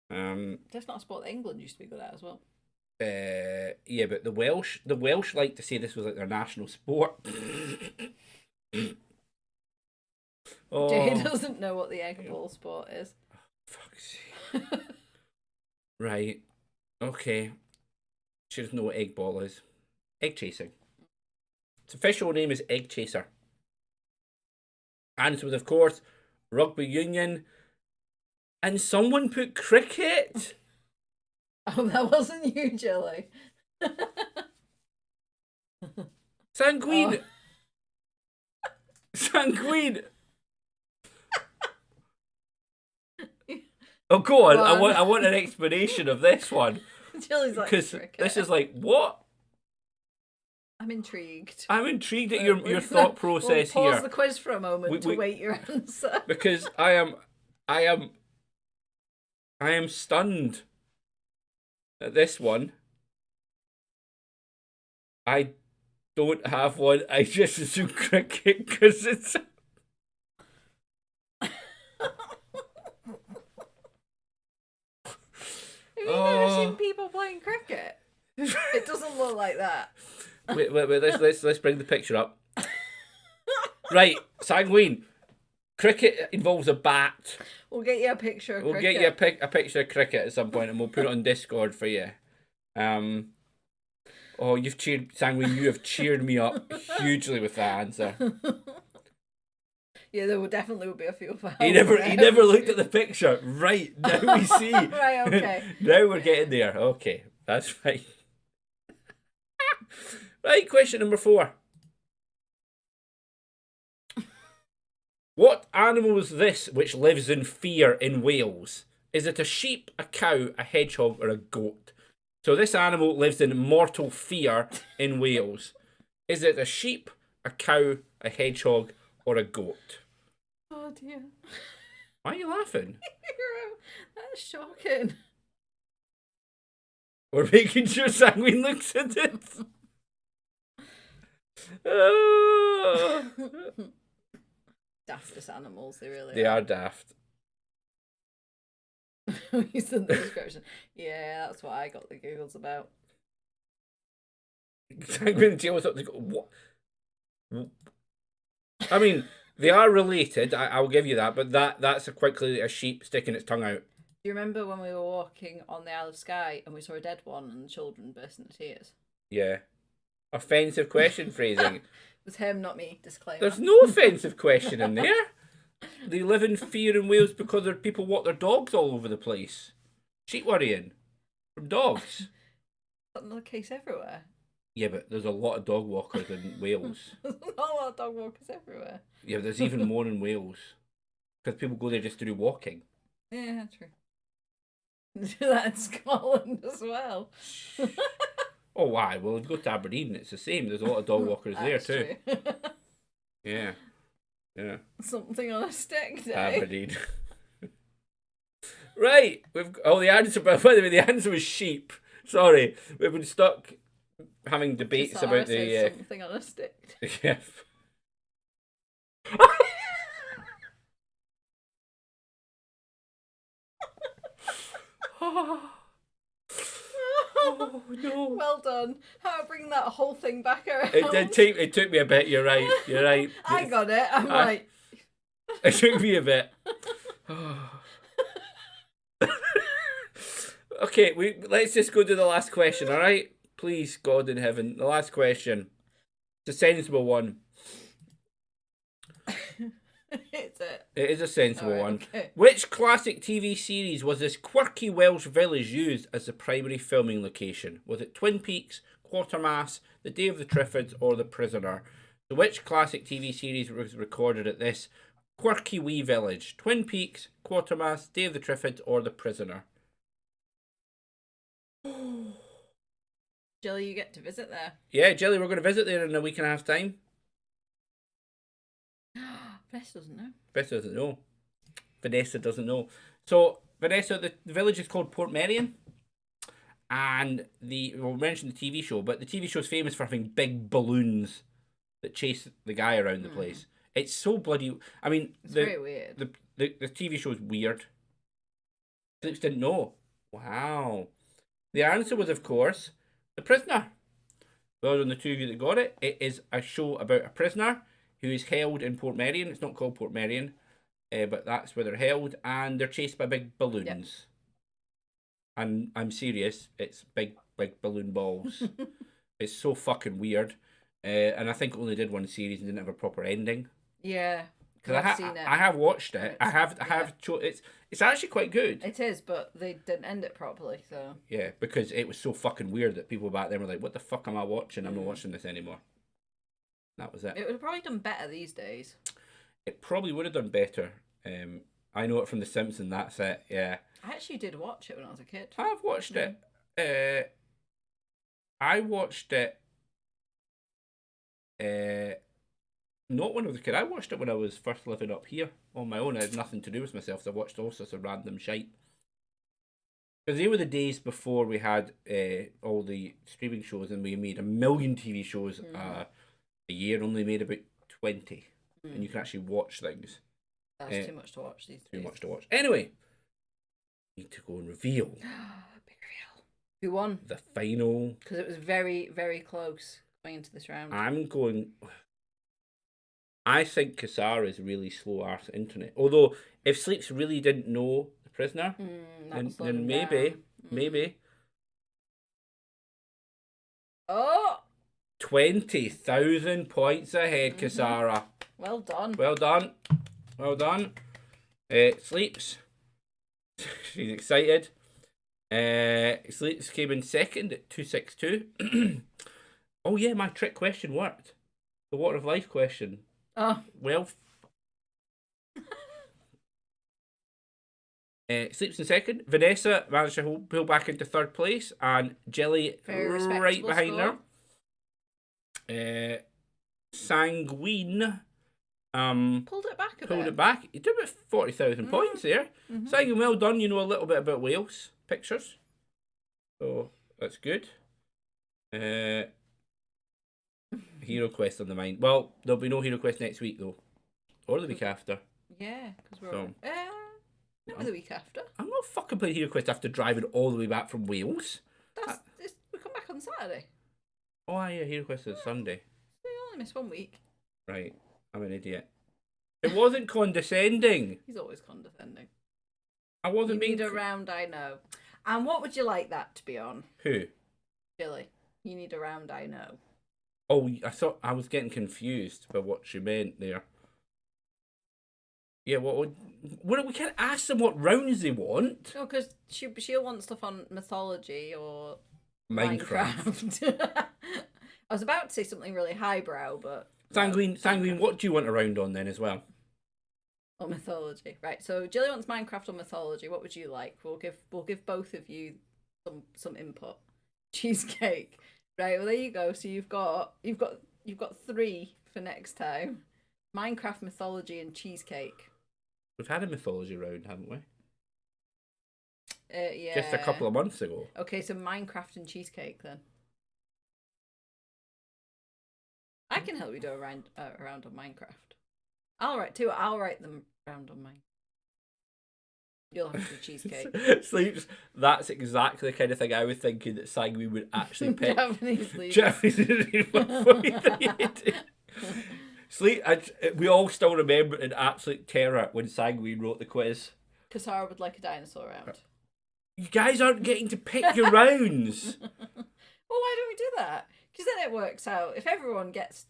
That's not a sport that England used to be good at as well. Yeah, but the Welsh like to say this was like their national sport. Oh, Jay doesn't know what the egg ball sport is. fuck's sake. Right. Okay. She doesn't know what egg ball is. Egg chasing. Its official name is egg chaser. Answer was, of course, rugby union. And someone put cricket. Oh, that wasn't you, Jelly. Sanguine. Oh. Sanguine. Oh, go on. I want an explanation of this one. Jelly's like Because cricket. this is like, what? I'm intrigued. I'm intrigued at your thought process we'll pause here. the quiz for a moment to We- wait your answer. Because I am stunned at this one. I don't have one. I just assume cricket because it's. Have you never seen people playing cricket? It doesn't look like that. Wait. Let's bring the picture up. Right, Sanguine. Cricket involves a bat. We'll get you a picture of We'll cricket. get you a picture of cricket at some point, and we'll put it on Discord for you. Oh, you've cheered, Sanguine. You have cheered me up hugely with that answer. Yeah, there will definitely be a few fouls. He never looked at the picture. Right, now we see. Right, okay. Now we're getting there. Okay, that's fine. Right, question number 4. What animal is this which lives in fear in Wales? Is it a sheep, a cow, a hedgehog, or a goat? So this animal lives in mortal fear in Wales. Is it a sheep, a cow, a hedgehog, or a goat? Oh dear. Why are you laughing? That's shocking. We're making sure Sanguine looks at it. Oh. daftest animals. They really They are daft. You said the description. Yeah, that's what I got the giggles about. I'm going to deal with it. What? I mean, they are related. I'll give you that, but that's quickly a sheep sticking its tongue out. Do you remember when we were walking on the Isle of Skye and we saw a dead one and the children burst into tears? Yeah. Offensive question phrasing. It was him, not me. Disclaimer. There's no offensive question in there. They live in fear in Wales because their people walk their dogs all over the place. Sheep worrying from dogs. That's not the case everywhere. Yeah, but there's a lot of dog walkers in Wales. There's not a lot of dog walkers everywhere. Yeah, but there's even more in Wales because people go there just to do walking. Yeah, true. Do that in Scotland as well. Oh, why? Well, if you go to Aberdeen, it's the same. There's a lot of dog walkers there too. True. Yeah. Yeah. Something on a stick day. Aberdeen. Right. The answer, by the way, the answer was sheep. Sorry. We've been stuck having debates about the something on a stick. Yeah. Oh no! Well done. How to bring that whole thing back around? It took me a bit. You're right. You're right. I got it. I'm right. It took me a bit. Okay, let's just go to the last question. All right, please, God in heaven, the last question. It's a sensible one. Is it? It is a sensible one. Okay. Which classic TV series was this quirky Welsh village used as the primary filming location? Was it Twin Peaks, Quatermass, The Day of the Triffids, or The Prisoner? So which classic TV series was recorded at this quirky wee village? Twin Peaks, Quatermass, Day of the Triffids, or The Prisoner? Jilly, you get to visit there. Yeah, Jelly, we're going to visit there in a week and a half's time. Vanessa doesn't know. Vanessa doesn't know. So, Vanessa, the village is called Portmeirion. And we'll mention the TV show, but the TV show is famous for having big balloons that chase the guy around the place. It's so bloody... I mean... It's very weird. The TV show is weird. Phillips didn't know. Wow. The answer was, of course, The Prisoner. Well done, the two of you that got it. It is a show about a prisoner who is held in Portmeirion. It's not called Portmeirion, but that's where they're held, and they're chased by big balloons. Yep. And I'm serious, it's big balloon balls. It's so fucking weird. And I think it only did one series and didn't have a proper ending. Yeah. Because I've seen it. I have watched it. It's actually quite good. It is, but they didn't end it properly, so... Yeah, because it was so fucking weird that people back then were like, what the fuck am I watching? I'm not watching this anymore. That was it. It would have probably done better these days. It probably would have done better. I know it from The Simpsons, that's it, yeah. I actually did watch it when I was a kid. I've watched it. I watched it... not when I was a kid. I watched it when I was first living up here on my own. I had nothing to do with myself, so I watched all sorts of random shite. Because they were the days before we had all the streaming shows and we made 1 million TV shows a year, only made about 20. And you can actually watch things. That's too much to watch these days. Too much to watch. Anyway, need to go and reveal. Big reveal. Who won? The final. Because it was very, very close going into this round. I think Kasara's really slow arse internet. Although, if Sleeps really didn't know The Prisoner, then maybe. Oh! 20,000 points ahead, Kasara. Well done. Well done. Sleeps. She's excited. Sleeps came in second at 262. Oh yeah, my trick question worked. The Water of Life question. Oh. Well, Sleeps in second. Vanessa managed to pull back into third place, and Jelly right behind her. Sanguine pulled it back a bit. You did about 40,000 points there. Sanguine, well done. You know a little bit about Wales pictures, so that's good. Hero Quest on the mind. Well, there'll be no Hero Quest next week though. Or the week after. Yeah, because we're So, not the week after. I'm not fucking playing Hero Quest after driving all the way back from Wales. We come back on Saturday. Oh, yeah, Hero Quest is Sunday. We only miss 1 week. Right, I'm an idiot. It wasn't condescending. He's always condescending. I wasn't You being... need a round, I know. And what would you like that to be on? Who? Killie. You need a round, I know. Oh, I thought I was getting confused by what she meant there. Yeah, we can't ask them what rounds they want. No, because she'll want stuff on mythology or Minecraft. I was about to say something really highbrow, but Sanguine, what do you want a round on then as well? Or mythology, right? So Jilly wants Minecraft or mythology. What would you like? We'll give both of you some input. Cheesecake, right? Well, there you go. So you've got 3 for next time. Minecraft, mythology, and cheesecake. We've had a mythology round, haven't we? Yeah. Just a couple of months ago. Okay, so Minecraft and cheesecake then. I can help you do a round on Minecraft. I'll write them round on mine. You'll have to do cheesecake. Sleeps. That's exactly the kind of thing I was thinking that Sanguine would actually pick. Japanese Sleep. We all still remember in absolute terror when Sanguine wrote the quiz. Kasara would like a dinosaur round. You guys aren't getting to pick your rounds. Well, why don't we do that? Because then it works out. If everyone gets...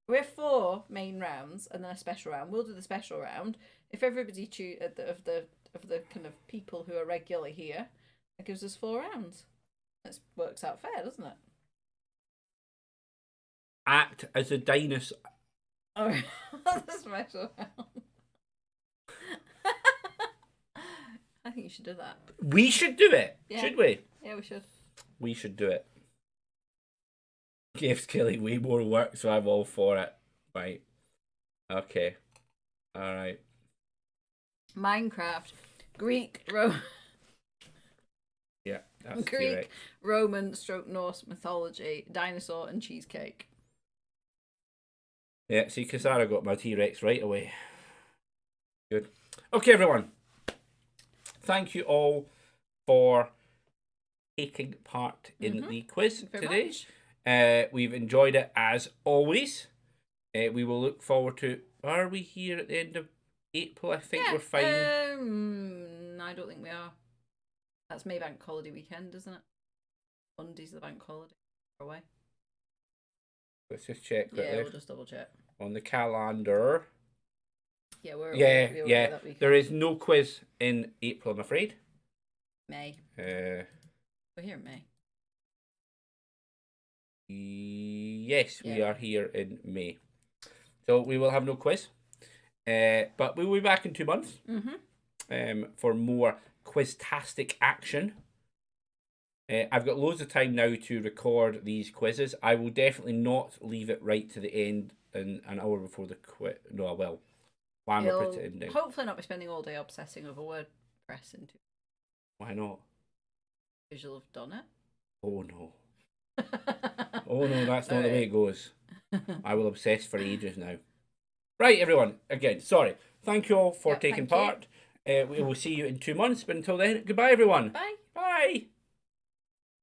We have 4 main rounds and then a special round. We'll do the special round. If everybody of the kind of people who are regularly here, that gives us 4 rounds. That works out fair, doesn't it? Act as a dinosaur. Oh, the special round. I think you should do that. We should do it. Yeah. Should we? Yeah, we should. We should do it. Gives Killie way more work, so I'm all for it. Right. Okay. Alright. Minecraft. Greek, Roman. Yeah, that's Greek, correct. Roman, Norse mythology, dinosaur, and cheesecake. Yeah, see, Kasara got my T-Rex right away. Good. Okay, everyone. Thank you all for taking part in the quiz today. We've enjoyed it as always. We will look forward to... Are we here at the end of April? I think we're fine. I don't think we are. That's May bank holiday weekend, isn't it? Monday's the bank holiday. Away. Let's just check. Yeah, we'll just double check. On the calendar. Yeah, we're that weekend. There is no quiz in April, I'm afraid. May. We're here in May. Yes, we are here in May. So we will have no quiz. But we will be back in 2 months for more quiztastic action. I've got loads of time now to record these quizzes. I will definitely not leave it right to the end an hour before the quiz. No, I will. Hopefully not be spending all day obsessing over WordPress. Why not? Because you'll have done it. Oh no. Oh no, that's not the way it goes. I will obsess for ages now. Right, everyone. Again, sorry. Thank you all for taking part. We will see you in 2 months. But until then, goodbye, everyone. Bye. Bye.